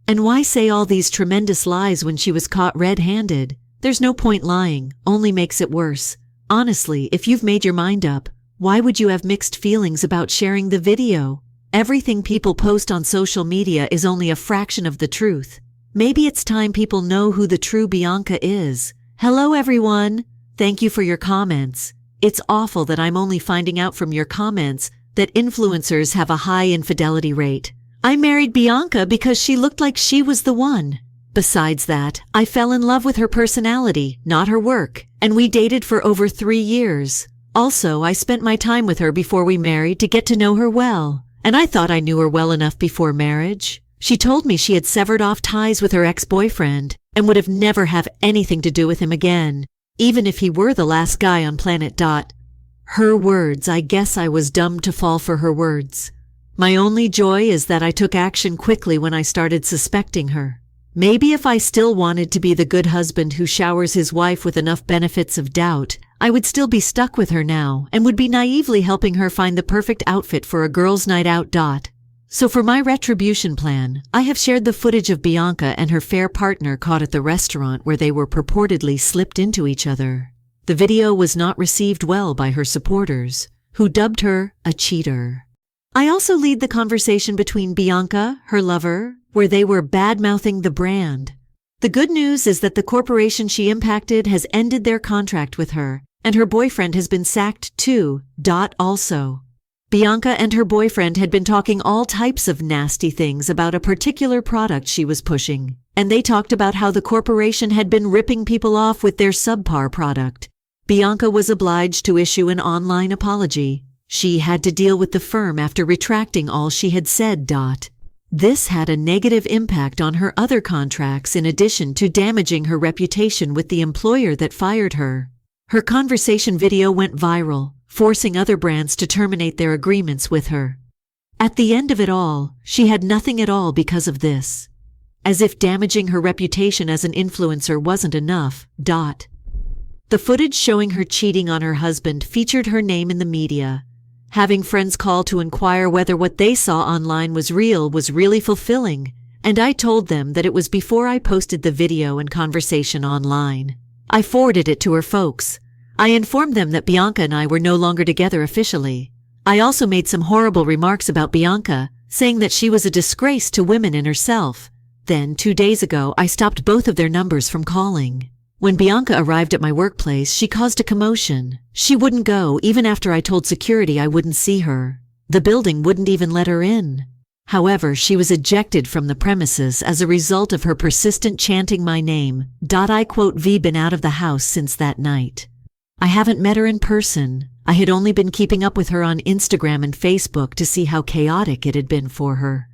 A: And why say all these tremendous lies when she was caught red-handed? There's no point lying, only makes it worse. Honestly, if you've made your mind up, why would you have mixed feelings about sharing the video? Everything people post on social media is only a fraction of the truth. Maybe it's time people know who the true Bianca is. Hello everyone! Thank you for your comments. It's awful that I'm only finding out from your comments that influencers have a high infidelity rate. I married Bianca because she looked like she was the one. Besides that, I fell in love with her personality, not her work, and we dated for over 3 years. Also, I spent my time with her before we married to get to know her well, and I thought I knew her well enough before marriage. She told me she had severed off ties with her ex-boyfriend and would have never have anything to do with him again, even if he were the last guy on planet. Her words, I guess I was dumb to fall for her words. My only joy is that I took action quickly when I started suspecting her. Maybe if I still wanted to be the good husband who showers his wife with enough benefits of doubt, I would still be stuck with her now and would be naively helping her find the perfect outfit for a girl's night out. So for my retribution plan, I have shared the footage of Bianca and her fair partner caught at the restaurant where they were purportedly slipped into each other. The video was not received well by her supporters, who dubbed her a cheater. I also lead the conversation between Bianca, her lover, where they were bad-mouthing the brand. The good news is that the corporation she impacted has ended their contract with her, and her boyfriend has been sacked too. Also, Bianca and her boyfriend had been talking all types of nasty things about a particular product she was pushing, and they talked about how the corporation had been ripping people off with their subpar product. Bianca was obliged to issue an online apology. She had to deal with the firm after retracting all she had said. This had a negative impact on her other contracts in addition to damaging her reputation with the employer that fired her. Her conversation video went viral, forcing other brands to terminate their agreements with her. At the end of it all, she had nothing at all because of this. As if damaging her reputation as an influencer wasn't enough. The footage showing her cheating on her husband featured her name in the media. Having friends call to inquire whether what they saw online was real was really fulfilling, and I told them that it was before I posted the video and conversation online. I forwarded it to her folks. I informed them that Bianca and I were no longer together officially. I also made some horrible remarks about Bianca, saying that she was a disgrace to women and herself. Then, 2 days ago, I stopped both of their numbers from calling. When Bianca arrived at my workplace, she caused a commotion. She wouldn't go, even after I told security I wouldn't see her. The building wouldn't even let her in. However, she was ejected from the premises as a result of her persistent chanting my name. I quote, "V been out of the house since that night." I haven't met her in person. I had only been keeping up with her on Instagram and Facebook to see how chaotic it had been for her.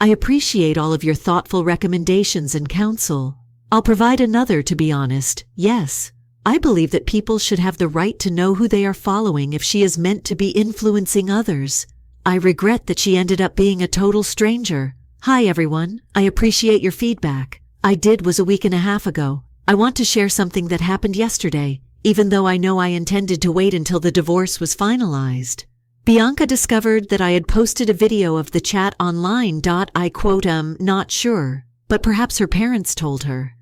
A: I appreciate all of your thoughtful recommendations and counsel. I'll provide another, to be honest. Yes, I believe that people should have the right to know who they are following if she is meant to be influencing others. I regret that she ended up being a total stranger. Hi everyone, I appreciate your feedback. I did was a week and a half ago. I want to share something that happened yesterday, even though I know I intended to wait until the divorce was finalized. Bianca discovered that I had posted a video of the chat online. I quote, "Not sure, but perhaps her parents told her."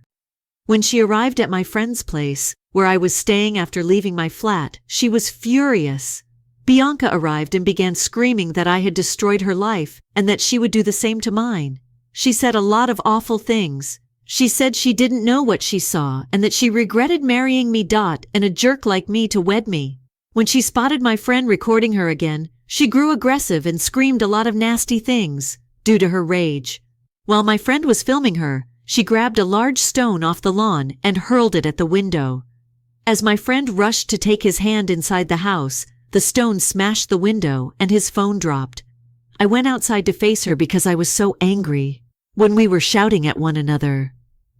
A: When she arrived at my friend's place, where I was staying after leaving my flat, she was furious. Bianca arrived and began screaming that I had destroyed her life and that she would do the same to mine. She said a lot of awful things. She said she didn't know what she saw and that she regretted marrying me. And a jerk like me to wed me. When she spotted my friend recording her again, she grew aggressive and screamed a lot of nasty things due to her rage. While my friend was filming her, she grabbed a large stone off the lawn and hurled it at the window. As my friend rushed to take his hand inside the house, the stone smashed the window and his phone dropped. I went outside to face her because I was so angry. When we were shouting at one another,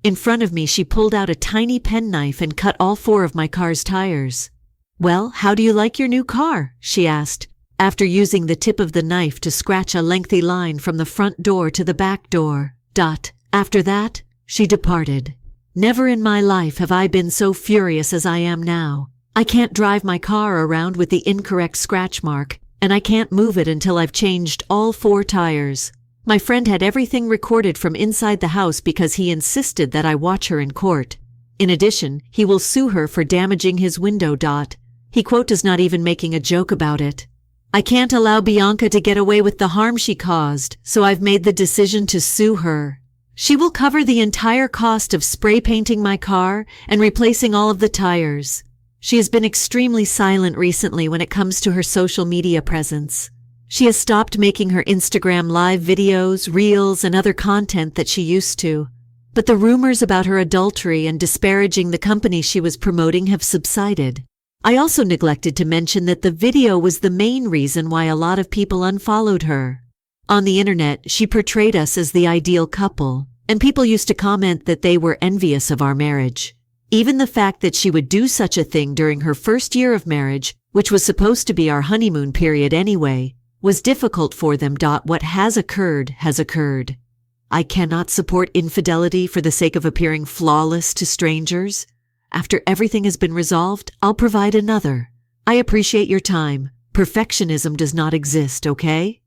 A: in front of me she pulled out a tiny penknife and cut all 4 of my car's tires. "Well, how do you like your new car?" she asked, after using the tip of the knife to scratch a lengthy line from the front door to the back door. After that, she departed. Never in my life have I been so furious as I am now. I can't drive my car around with the incorrect scratch mark, and I can't move it until I've changed all 4 tires. My friend had everything recorded from inside the house because he insisted that I watch her in court. In addition, he will sue her for damaging his window. He quote is not even making a joke about it. I can't allow Bianca to get away with the harm she caused, so I've made the decision to sue her. She will cover the entire cost of spray painting my car and replacing all of the tires. She has been extremely silent recently when it comes to her social media presence. She has stopped making her Instagram live videos, reels, and other content that she used to. But the rumors about her adultery and disparaging the company she was promoting have subsided. I also neglected to mention that the video was the main reason why a lot of people unfollowed her. On the internet, she portrayed us as the ideal couple, and people used to comment that they were envious of our marriage. Even the fact that she would do such a thing during her first year of marriage, which was supposed to be our honeymoon period anyway, was difficult for them. What has occurred has occurred. I cannot support infidelity for the sake of appearing flawless to strangers. After everything has been resolved, I'll provide another. I appreciate your time. Perfectionism does not exist, okay?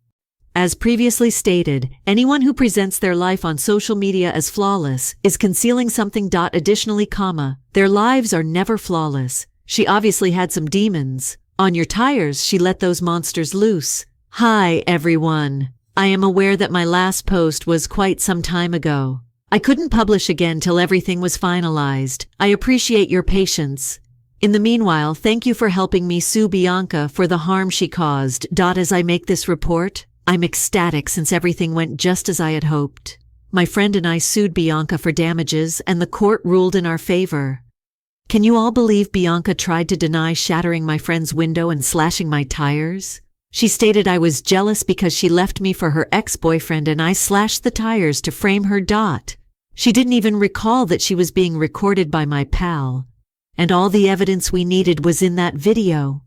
A: As previously stated, anyone who presents their life on social media as flawless is concealing something. Additionally, their lives are never flawless. She obviously had some demons. On your tires, she let those monsters loose. Hi, everyone. I am aware that my last post was quite some time ago. I couldn't publish again till everything was finalized. I appreciate your patience. In the meanwhile, thank you for helping me sue Bianca for the harm she caused. As I make this report, I'm ecstatic since everything went just as I had hoped. My friend and I sued Bianca for damages, and the court ruled in our favor. Can you all believe Bianca tried to deny shattering my friend's window and slashing my tires? She stated I was jealous because she left me for her ex-boyfriend and I slashed the tires to frame her. She didn't even recall that she was being recorded by my pal. And all the evidence we needed was in that video.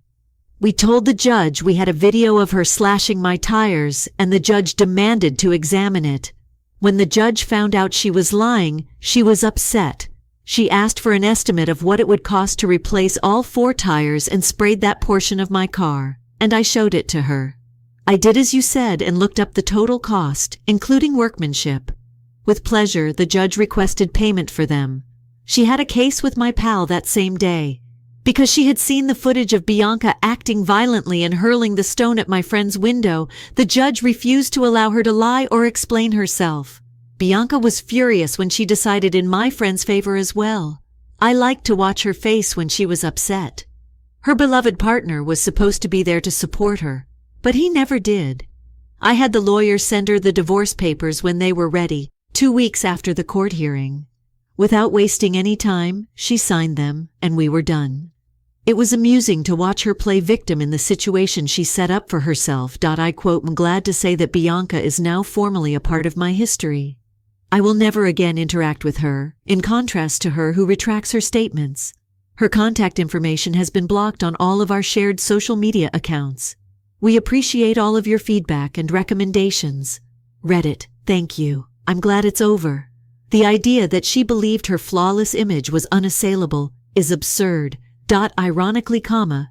A: We told the judge we had a video of her slashing my tires, and the judge demanded to examine it. When the judge found out she was lying, she was upset. She asked for an estimate of what it would cost to replace all 4 tires and sprayed that portion of my car, and I showed it to her. I did as you said and looked up the total cost, including workmanship. With pleasure, the judge requested payment for them. She had a case with my pal that same day. Because she had seen the footage of Bianca acting violently and hurling the stone at my friend's window, the judge refused to allow her to lie or explain herself. Bianca was furious when she decided in my friend's favor as well. I liked to watch her face when she was upset. Her beloved partner was supposed to be there to support her, but he never did. I had the lawyer send her the divorce papers when they were ready, 2 weeks after the court hearing. Without wasting any time, she signed them, and we were done. It was amusing to watch her play victim in the situation she set up for herself. I quote, "I'm glad to say that Bianca is now formally a part of my history. I will never again interact with her, in contrast to her who retracts her statements. Her contact information has been blocked on all of our shared social media accounts. We appreciate all of your feedback and recommendations. Reddit, thank you. I'm glad it's over." The idea that she believed her flawless image was unassailable is absurd. Ironically,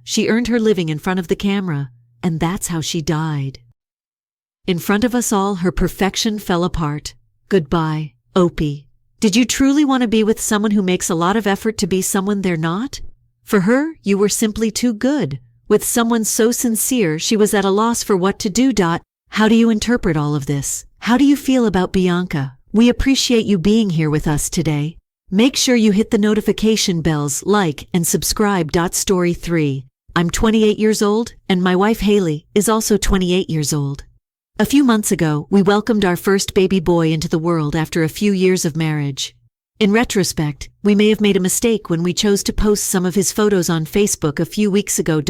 A: she earned her living in front of the camera, and that's how she died. In front of us all, her perfection fell apart. Goodbye, Opie. Did you truly want to be with someone who makes a lot of effort to be someone they're not? For her, you were simply too good. With someone so sincere, she was at a loss for what to do. How do you interpret all of this? How do you feel about Bianca? We appreciate you being here with us today. Make sure you hit the notification bells, like, and subscribe. Story 3. I'm 28 years old, and my wife Haley is also 28 years old. A few months ago, we welcomed our first baby boy into the world after a few years of marriage. In retrospect, we may have made a mistake when we chose to post some of his photos on Facebook a few weeks ago.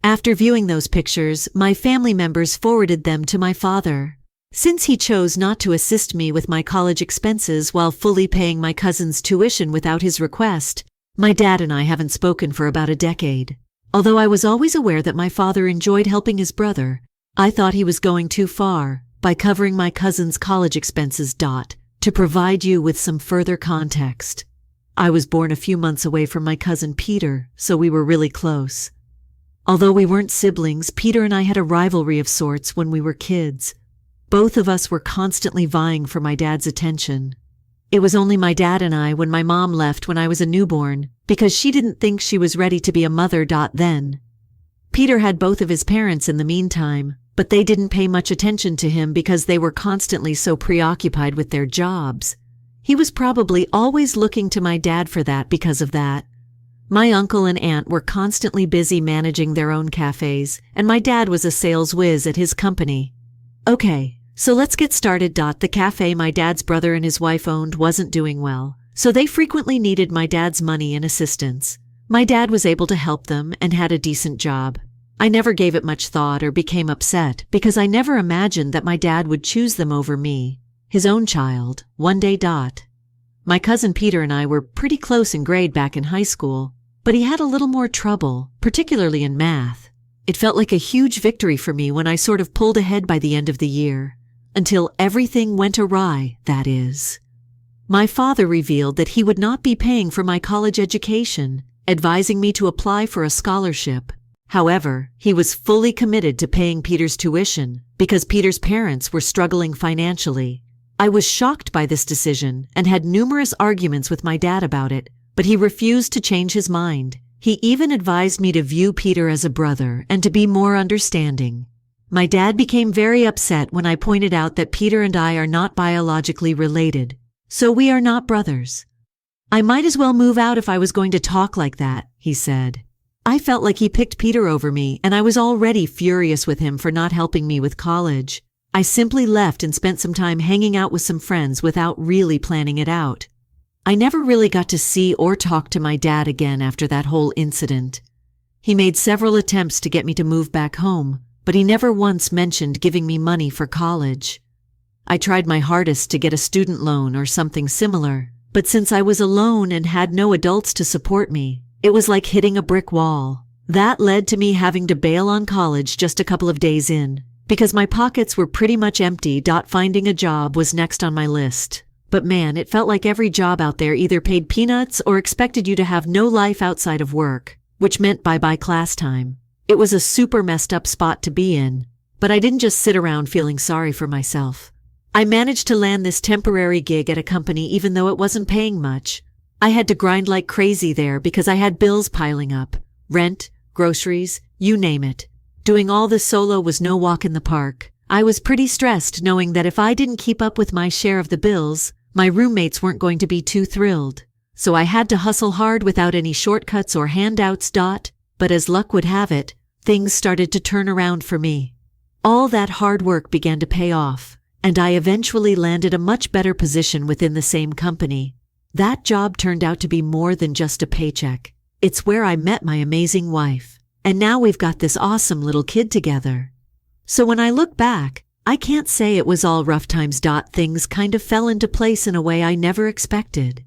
A: After viewing those pictures, my family members forwarded them to my father. Since he chose not to assist me with my college expenses while fully paying my cousin's tuition without his request, my dad and I haven't spoken for about a decade. Although I was always aware that my father enjoyed helping his brother, I thought he was going too far by covering my cousin's college expenses. To provide you with some further context, I was born a few months away from my cousin Peter, so we were really close. Although we weren't siblings, Peter and I had a rivalry of sorts when we were kids. Both of us were constantly vying for my dad's attention. It was only my dad and I when my mom left when I was a newborn, because she didn't think she was ready to be a mother. Then. Peter had both of his parents in the meantime, but they didn't pay much attention to him because they were constantly so preoccupied with their jobs. He was probably always looking to my dad for that because of that. My uncle and aunt were constantly busy managing their own cafes, and my dad was a sales whiz at his company. Okay, so let's get started. The cafe my dad's brother and his wife owned wasn't doing well, so they frequently needed my dad's money and assistance. My dad was able to help them and had a decent job. I never gave it much thought or became upset because I never imagined that my dad would choose them over me, his own child, one day. My cousin Peter and I were pretty close in grade back in high school, but he had a little more trouble, particularly in math. It felt like a huge victory for me when I sort of pulled ahead by the end of the year. Until everything went awry, that is. My father revealed that he would not be paying for my college education, advising me to apply for a scholarship. However, he was fully committed to paying Peter's tuition because Peter's parents were struggling financially. I was shocked by this decision and had numerous arguments with my dad about it, but he refused to change his mind. He even advised me to view Peter as a brother and to be more understanding. My dad became very upset when I pointed out that Peter and I are not biologically related, so we are not brothers. I might as well move out if I was going to talk like that, he said. I felt like he picked Peter over me, and I was already furious with him for not helping me with college. I simply left and spent some time hanging out with some friends without really planning it out. I never really got to see or talk to my dad again after that whole incident. He made several attempts to get me to move back home, but he never once mentioned giving me money for college. I tried my hardest to get a student loan or something similar, but since I was alone and had no adults to support me, it was like hitting a brick wall. That led to me having to bail on college just a couple of days in, because my pockets were pretty much empty. Finding a job was next on my list. But man, it felt like every job out there either paid peanuts or expected you to have no life outside of work, which meant bye-bye class time. It was a super messed up spot to be in, but I didn't just sit around feeling sorry for myself. I managed to land this temporary gig at a company even though it wasn't paying much. I had to grind like crazy there because I had bills piling up. Rent, groceries, you name it. Doing all this solo was no walk in the park. I was pretty stressed knowing that if I didn't keep up with my share of the bills, my roommates weren't going to be too thrilled. So I had to hustle hard without any shortcuts or handouts. But as luck would have it, things started to turn around for me. All that hard work began to pay off, and I eventually landed a much better position within the same company. That job turned out to be more than just a paycheck. It's where I met my amazing wife, and now we've got this awesome little kid together. So when I look back, I can't say it was all rough times. Things kind of fell into place in a way I never expected.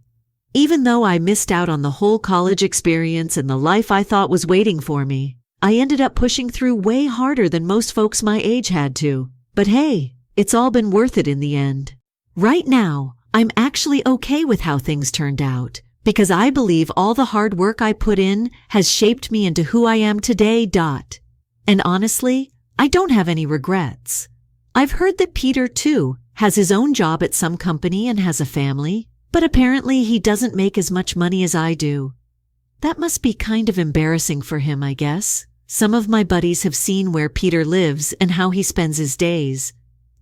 A: Even though I missed out on the whole college experience and the life I thought was waiting for me, I ended up pushing through way harder than most folks my age had to. But hey, it's all been worth it in the end. Right now, I'm actually okay with how things turned out, because I believe all the hard work I put in has shaped me into who I am today. And honestly, I don't have any regrets. I've heard that Peter, too, has his own job at some company and has a family. But apparently he doesn't make as much money as I do. That must be kind of embarrassing for him, I guess. Some of my buddies have seen where Peter lives and how he spends his days.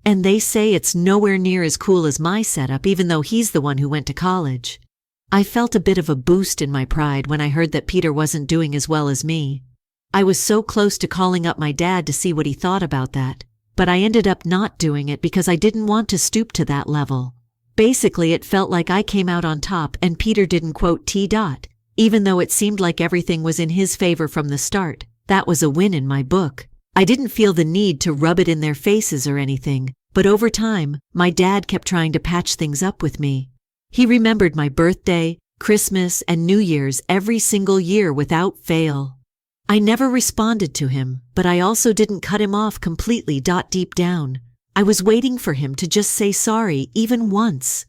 A: And they say it's nowhere near as cool as my setup, even though he's the one who went to college. I felt a bit of a boost in my pride when I heard that Peter wasn't doing as well as me. I was so close to calling up my dad to see what he thought about that, but I ended up not doing it because I didn't want to stoop to that level. Basically, it felt like I came out on top and Peter didn't. Even though it seemed like everything was in his favor from the start, that was a win in my book. I didn't feel the need to rub it in their faces or anything, but over time, my dad kept trying to patch things up with me. He remembered my birthday, Christmas, and New Year's every single year without fail. I never responded to him, but I also didn't cut him off completely. Deep down, I was waiting for him to just say sorry even once.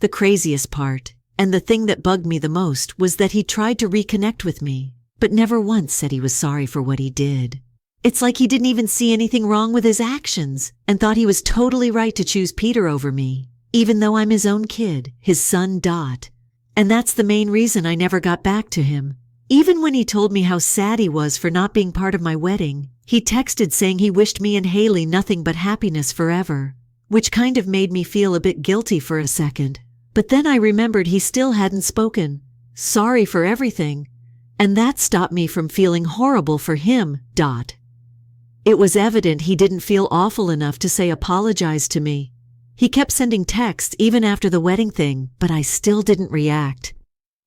A: The craziest part, and the thing that bugged me the most, was that he tried to reconnect with me, but never once said he was sorry for what he did. It's like he didn't even see anything wrong with his actions and thought he was totally right to choose Peter over me, even though I'm his own kid, his son. And that's the main reason I never got back to him. Even when he told me how sad he was for not being part of my wedding, he texted saying he wished me and Haley nothing but happiness forever, which kind of made me feel a bit guilty for a second. But then I remembered he still hadn't spoken. Sorry for everything. And that stopped me from feeling horrible for him. It was evident he didn't feel awful enough to say apologize to me. He kept sending texts even after the wedding thing, but I still didn't react.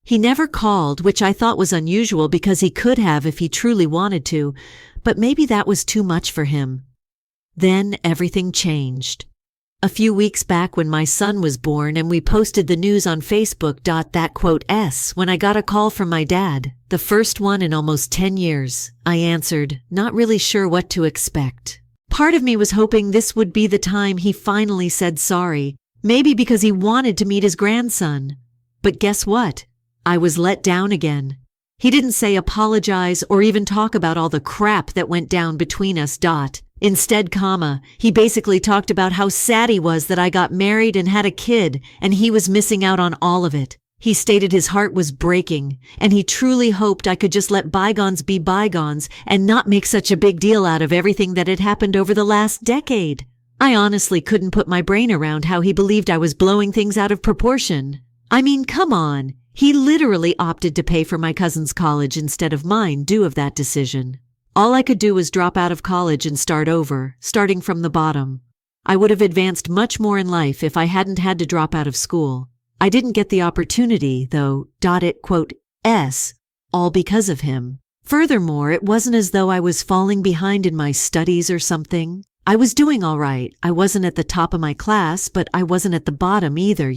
A: He never called, which I thought was unusual because he could have if he truly wanted to, but maybe that was too much for him. Then everything changed. A few weeks back when my son was born and we posted the news on Facebook. When I got a call from my dad, the first one in almost 10 years, I answered, not really sure what to expect. Part of me was hoping this would be the time he finally said sorry, maybe because he wanted to meet his grandson. But guess what? I was let down again. He didn't say apologize or even talk about all the crap that went down between us. Instead, he basically talked about how sad he was that I got married and had a kid, and he was missing out on all of it. He stated his heart was breaking, and he truly hoped I could just let bygones be bygones and not make such a big deal out of everything that had happened over the last decade. I honestly couldn't put my brain around how he believed I was blowing things out of proportion. I mean, come on. He literally opted to pay for my cousin's college instead of mine due of that decision. All I could do was drop out of college and start over, starting from the bottom. I would have advanced much more in life if I hadn't had to drop out of school. I didn't get the opportunity, though, all because of him. Furthermore, it wasn't as though I was falling behind in my studies or something. I was doing all right. I wasn't at the top of my class, but I wasn't at the bottom either,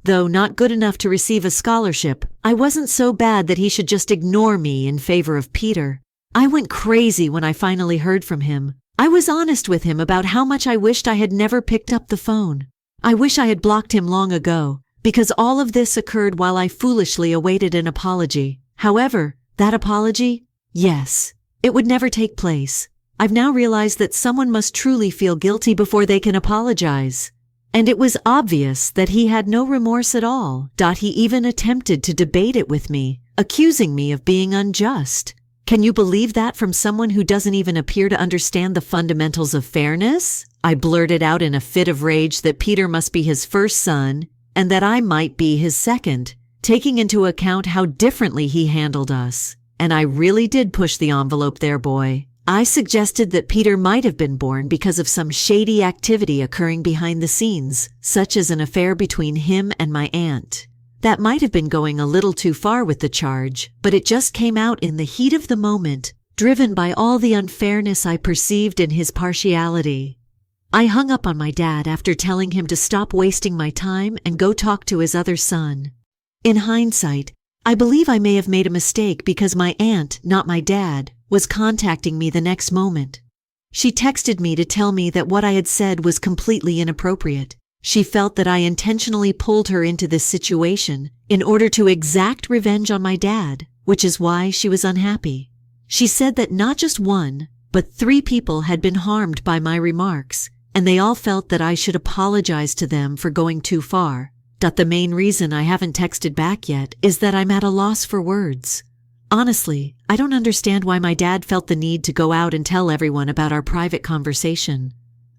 A: Though not good enough to receive a scholarship, I wasn't so bad that he should just ignore me in favor of Peter. I went crazy when I finally heard from him. I was honest with him about how much I wished I had never picked up the phone. I wish I had blocked him long ago, because all of this occurred while I foolishly awaited an apology. However, that apology? Yes, it would never take place. I've now realized that someone must truly feel guilty before they can apologize. And it was obvious that he had no remorse at all. He even attempted to debate it with me, accusing me of being unjust. Can you believe that from someone who doesn't even appear to understand the fundamentals of fairness? I blurted out in a fit of rage that Peter must be his first son, and that I might be his second, taking into account how differently he handled us. And I really did push the envelope there, boy. I suggested that Peter might have been born because of some shady activity occurring behind the scenes, such as an affair between him and my aunt. That might have been going a little too far with the charge, but it just came out in the heat of the moment, driven by all the unfairness I perceived in his partiality. I hung up on my dad after telling him to stop wasting my time and go talk to his other son. In hindsight, I believe I may have made a mistake because my aunt, not my dad, was contacting me the next moment. She texted me to tell me that what I had said was completely inappropriate. She felt that I intentionally pulled her into this situation in order to exact revenge on my dad, which is why she was unhappy. She said that not just one, but 3 people had been harmed by my remarks, and they all felt that I should apologize to them for going too far. The main reason I haven't texted back yet is that I'm at a loss for words. Honestly, I don't understand why my dad felt the need to go out and tell everyone about our private conversation.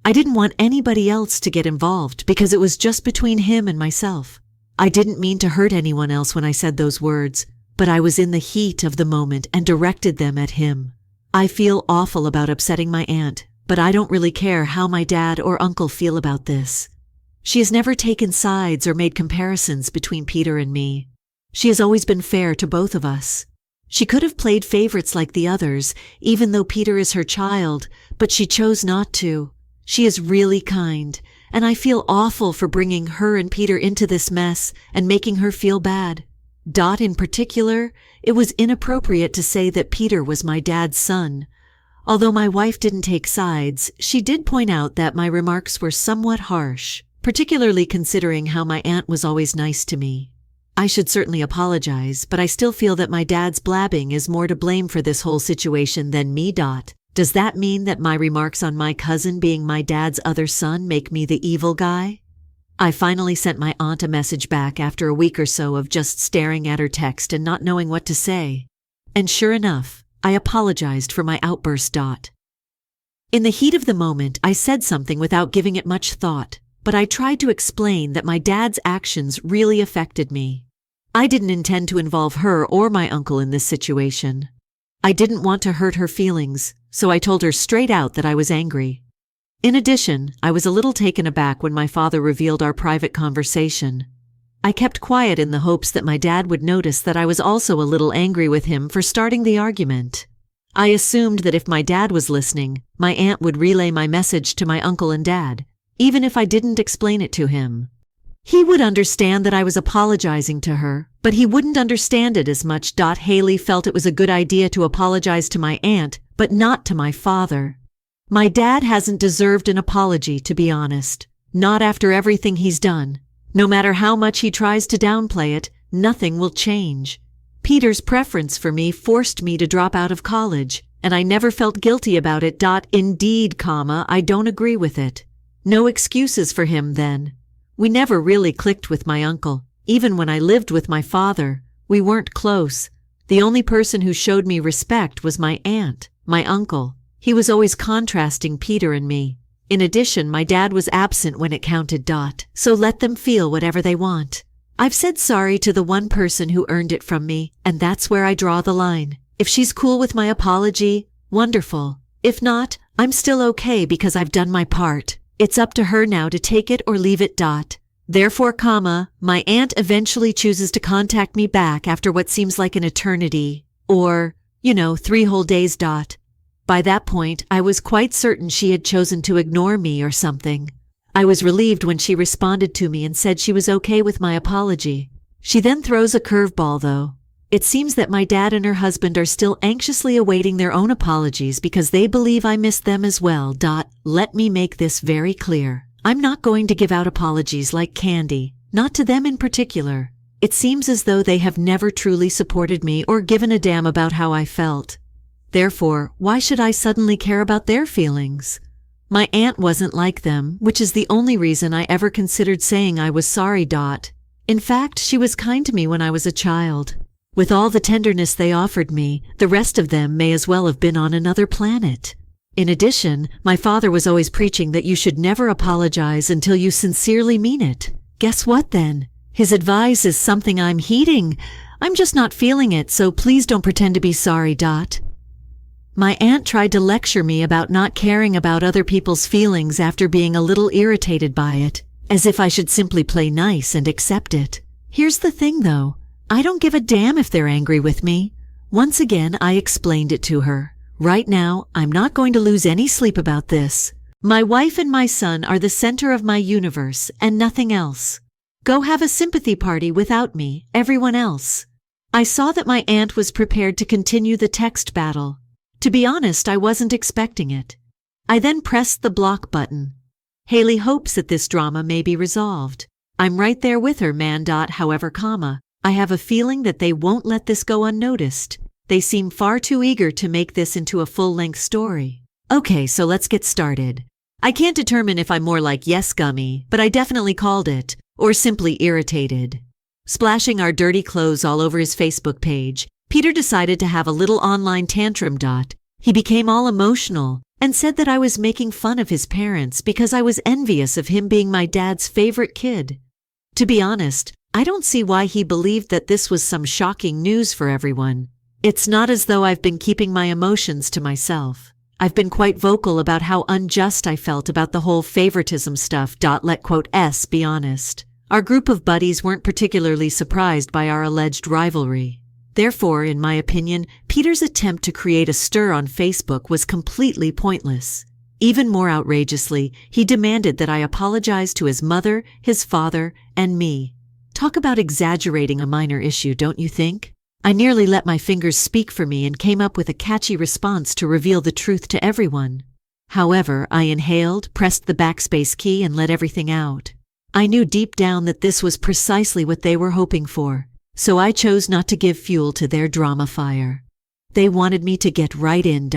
A: I didn't want anybody else to get involved because it was just between him and myself. I didn't mean to hurt anyone else when I said those words, but I was in the heat of the moment and directed them at him. I feel awful about upsetting my aunt, but I don't really care how my dad or uncle feel about this. She has never taken sides or made comparisons between Peter and me. She has always been fair to both of us. She could have played favorites like the others, even though Peter is her child, but she chose not to. She is really kind, and I feel awful for bringing her and Peter into this mess and making her feel bad. In particular, it was inappropriate to say that Peter was my dad's son. Although my wife didn't take sides, she did point out that my remarks were somewhat harsh, particularly considering how my aunt was always nice to me. I should certainly apologize, but I still feel that my dad's blabbing is more to blame for this whole situation than me. Does that mean that my remarks on my cousin being my dad's other son make me the evil guy? I finally sent my aunt a message back after a week or so of just staring at her text and not knowing what to say. And sure enough, I apologized for my outburst. In the heat of the moment, I said something without giving it much thought, but I tried to explain that my dad's actions really affected me. I didn't intend to involve her or my uncle in this situation. I didn't want to hurt her feelings, so I told her straight out that I was angry. In addition, I was a little taken aback when my father revealed our private conversation. I kept quiet in the hopes that my dad would notice that I was also a little angry with him for starting the argument. I assumed that if my dad was listening, my aunt would relay my message to my uncle and dad, even if I didn't explain it to him. He would understand that I was apologizing to her, but he wouldn't understand it as much. Haley felt it was a good idea to apologize to my aunt, but not to my father. My dad hasn't deserved an apology, to be honest. Not after everything he's done. No matter how much he tries to downplay it, nothing will change. Peter's preference for me forced me to drop out of college, and I never felt guilty about it. Indeed, I don't agree with it. No excuses for him then. We never really clicked with my uncle. Even when I lived with my father, we weren't close. The only person who showed me respect was my aunt, my uncle. He was always contrasting Peter and me. In addition, my dad was absent when it counted. So let them feel whatever they want. I've said sorry to the one person who earned it from me, and that's where I draw the line. If she's cool with my apology, wonderful. If not, I'm still okay because I've done my part. It's up to her now to take it or leave it. Therefore, my aunt eventually chooses to contact me back after what seems like an eternity, or, 3 whole days. By that point, I was quite certain she had chosen to ignore me or something. I was relieved when she responded to me and said she was okay with my apology. She then throws a curveball, though. It seems that my dad and her husband are still anxiously awaiting their own apologies because they believe I missed them as well. Let me make this very clear. I'm not going to give out apologies like candy, not to them in particular. It seems as though they have never truly supported me or given a damn about how I felt. Therefore, why should I suddenly care about their feelings? My aunt wasn't like them, which is the only reason I ever considered saying I was sorry. In fact, she was kind to me when I was a child. With all the tenderness they offered me, the rest of them may as well have been on another planet. In addition, my father was always preaching that you should never apologize until you sincerely mean it. Guess what then? His advice is something I'm heeding. I'm just not feeling it, so please don't pretend to be sorry. My aunt tried to lecture me about not caring about other people's feelings after being a little irritated by it, as if I should simply play nice and accept it. Here's the thing though, I don't give a damn if they're angry with me. Once again, I explained it to her. Right now, I'm not going to lose any sleep about this. My wife and my son are the center of my universe and nothing else. Go have a sympathy party without me, everyone else. I saw that my aunt was prepared to continue the text battle. To be honest, I wasn't expecting it. I then pressed the block button. Haley hopes that this drama may be resolved. I'm right there with her, man. However, I have a feeling that they won't let this go unnoticed. They seem far too eager to make this into a full-length story. Okay, so let's get started. I can't determine if I'm more like yes gummy, but I definitely called it, or simply irritated. Splashing our dirty clothes all over his Facebook page, Peter decided to have a little online tantrum. He became all emotional and said that I was making fun of his parents because I was envious of him being my dad's favorite kid. To be honest, I don't see why he believed that this was some shocking news for everyone. It's not as though I've been keeping my emotions to myself. I've been quite vocal about how unjust I felt about the whole favoritism stuff. Let's be honest. Our group of buddies weren't particularly surprised by our alleged rivalry. Therefore, in my opinion, Peter's attempt to create a stir on Facebook was completely pointless. Even more outrageously, he demanded that I apologize to his mother, his father, and me. Talk about exaggerating a minor issue, don't you think? I nearly let my fingers speak for me and came up with a catchy response to reveal the truth to everyone. However, I inhaled, pressed the backspace key, and let everything out. I knew deep down that this was precisely what they were hoping for, so I chose not to give fuel to their drama fire. They wanted me to get right in.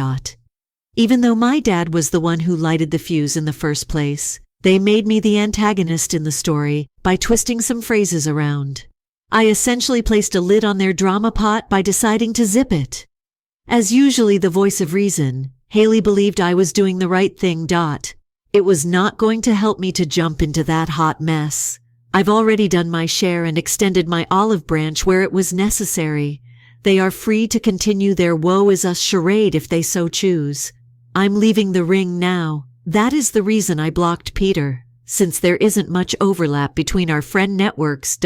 A: Even though my dad was the one who lighted the fuse in the first place, they made me the antagonist in the story by twisting some phrases around. I essentially placed a lid on their drama pot by deciding to zip it. As usually the voice of reason, Haley believed I was doing the right thing. It was not going to help me to jump into that hot mess. I've already done my share and extended my olive branch where it was necessary. They are free to continue their woe is us charade if they so choose. I'm leaving the ring now. That is the reason I blocked Peter, since there isn't much overlap between our friend networks.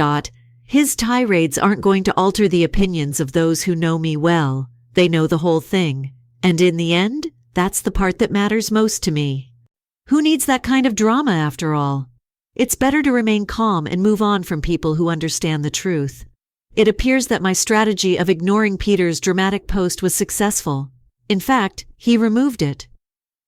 A: His tirades aren't going to alter the opinions of those who know me well. They know the whole thing. And in the end, that's the part that matters most to me. Who needs that kind of drama after all? It's better to remain calm and move on from people who understand the truth. It appears that my strategy of ignoring Peter's dramatic post was successful. In fact, he removed it.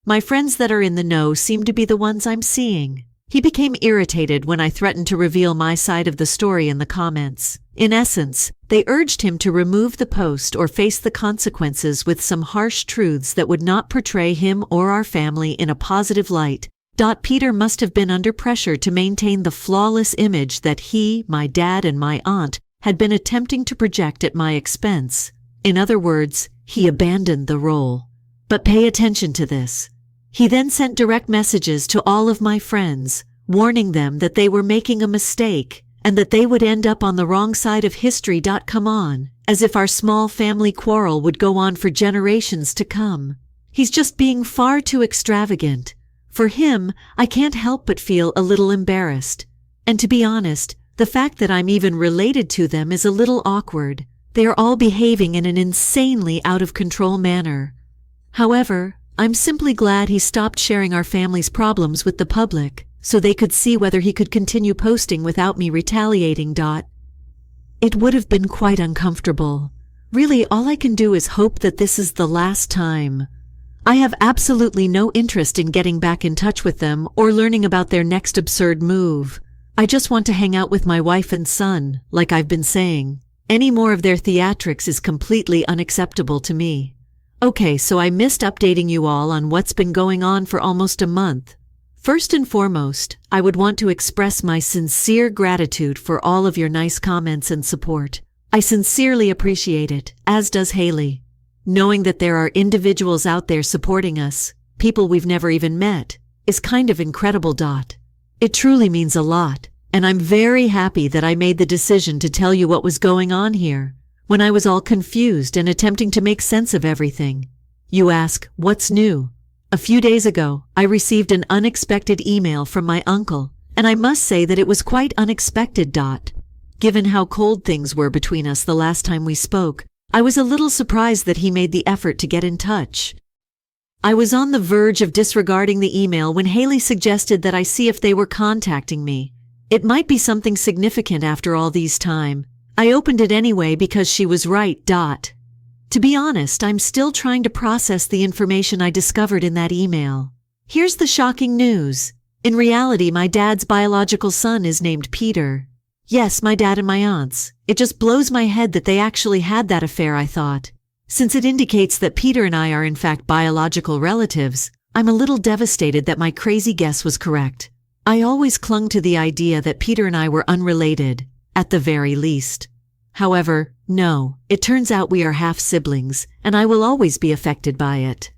A: My friends that are in the know seem to be the ones I'm seeing. He became irritated when I threatened to reveal my side of the story in the comments. In essence, they urged him to remove the post or face the consequences with some harsh truths that would not portray him or our family in a positive light. Peter must have been under pressure to maintain the flawless image that he, my dad, and my aunt had been attempting to project at my expense. In other words, he abandoned the role. But pay attention to this. He then sent direct messages to all of my friends, warning them that they were making a mistake and that they would end up on the wrong side of history. Come on, as if our small family quarrel would go on for generations to come. He's just being far too extravagant. For him, I can't help but feel a little embarrassed. And to be honest, the fact that I'm even related to them is a little awkward. They are all behaving in an insanely out-of-control manner. However, I'm simply glad he stopped sharing our family's problems with the public, so they could see whether he could continue posting without me retaliating. It would have been quite uncomfortable. Really, all I can do is hope that this is the last time. I have absolutely no interest in getting back in touch with them or learning about their next absurd move. I just want to hang out with my wife and son, like I've been saying. Any more of their theatrics is completely unacceptable to me. Okay, so I missed updating you all on what's been going on for almost a month. First and foremost, I would want to express my sincere gratitude for all of your nice comments and support. I sincerely appreciate it, as does Haley. Knowing that there are individuals out there supporting us, people we've never even met, is kind of incredible. It truly means a lot, and I'm very happy that I made the decision to tell you what was going on here, when I was all confused and attempting to make sense of everything. You ask, what's new? A few days ago, I received an unexpected email from my uncle, and I must say that it was quite unexpected. Given how cold things were between us the last time we spoke, I was a little surprised that he made the effort to get in touch. I was on the verge of disregarding the email when Haley suggested that I see if they were contacting me. It might be something significant after all this time. I opened it anyway because she was right. To be honest, I'm still trying to process the information I discovered in that email. Here's the shocking news. In reality, my dad's biological son is named Peter. Yes, my dad and my aunt's. It just blows my head that they actually had that affair, I thought. Since it indicates that Peter and I are in fact biological relatives, I'm a little devastated that my crazy guess was correct. I always clung to the idea that Peter and I were unrelated, at the very least. However, no, it turns out we are half-siblings, and I will always be affected by it.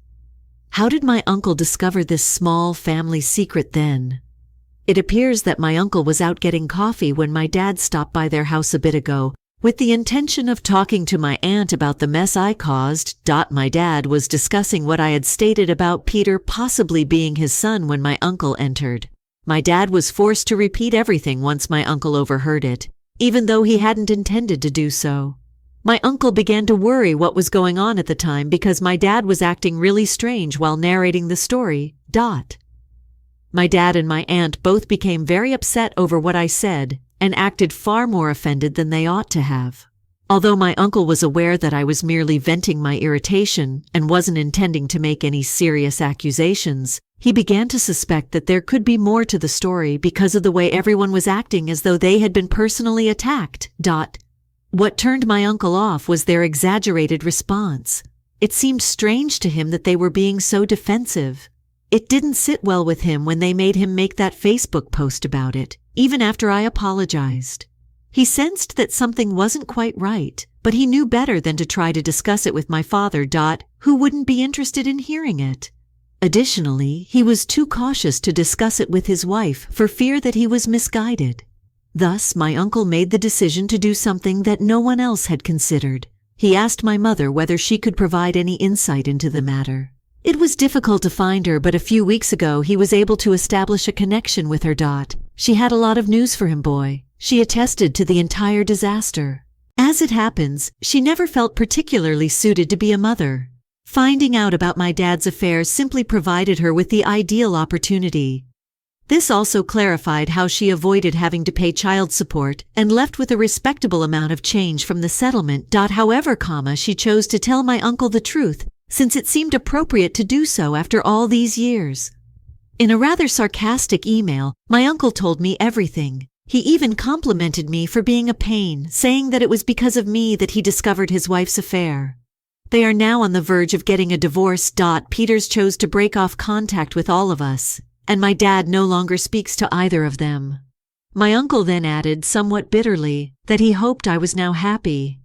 A: How did my uncle discover this small family secret then? It appears that my uncle was out getting coffee when my dad stopped by their house a bit ago, with the intention of talking to my aunt about the mess I caused. My dad was discussing what I had stated about Peter possibly being his son when my uncle entered. My dad was forced to repeat everything once my uncle overheard it, even though he hadn't intended to do so. My uncle began to worry what was going on at the time because my dad was acting really strange while narrating the story. My dad and my aunt both became very upset over what I said and acted far more offended than they ought to have. Although my uncle was aware that I was merely venting my irritation and wasn't intending to make any serious accusations, he began to suspect that there could be more to the story because of the way everyone was acting as though they had been personally attacked. What turned my uncle off was their exaggerated response. It seemed strange to him that they were being so defensive. It didn't sit well with him when they made him make that Facebook post about it, even after I apologized. He sensed that something wasn't quite right, but he knew better than to try to discuss it with my father, who wouldn't be interested in hearing it. Additionally, he was too cautious to discuss it with his wife for fear that he was misguided. Thus, my uncle made the decision to do something that no one else had considered. He asked my mother whether she could provide any insight into the matter. It was difficult to find her, but a few weeks ago he was able to establish a connection with her. She had a lot of news for him, boy. She attested to the entire disaster. As it happens, she never felt particularly suited to be a mother. Finding out about my dad's affairs simply provided her with the ideal opportunity. This also clarified how she avoided having to pay child support and left with a respectable amount of change from the settlement. However, she chose to tell my uncle the truth, since it seemed appropriate to do so after all these years. In a rather sarcastic email, my uncle told me everything. He even complimented me for being a pain, saying that it was because of me that he discovered his wife's affair. They are now on the verge of getting a divorce. Peters chose to break off contact with all of us, and my dad no longer speaks to either of them. My uncle then added, somewhat bitterly, that he hoped I was now happy.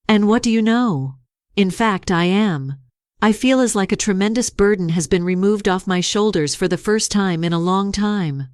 A: And what do you know? In fact, I am. I feel as like a tremendous burden has been removed off my shoulders for the first time in a long time.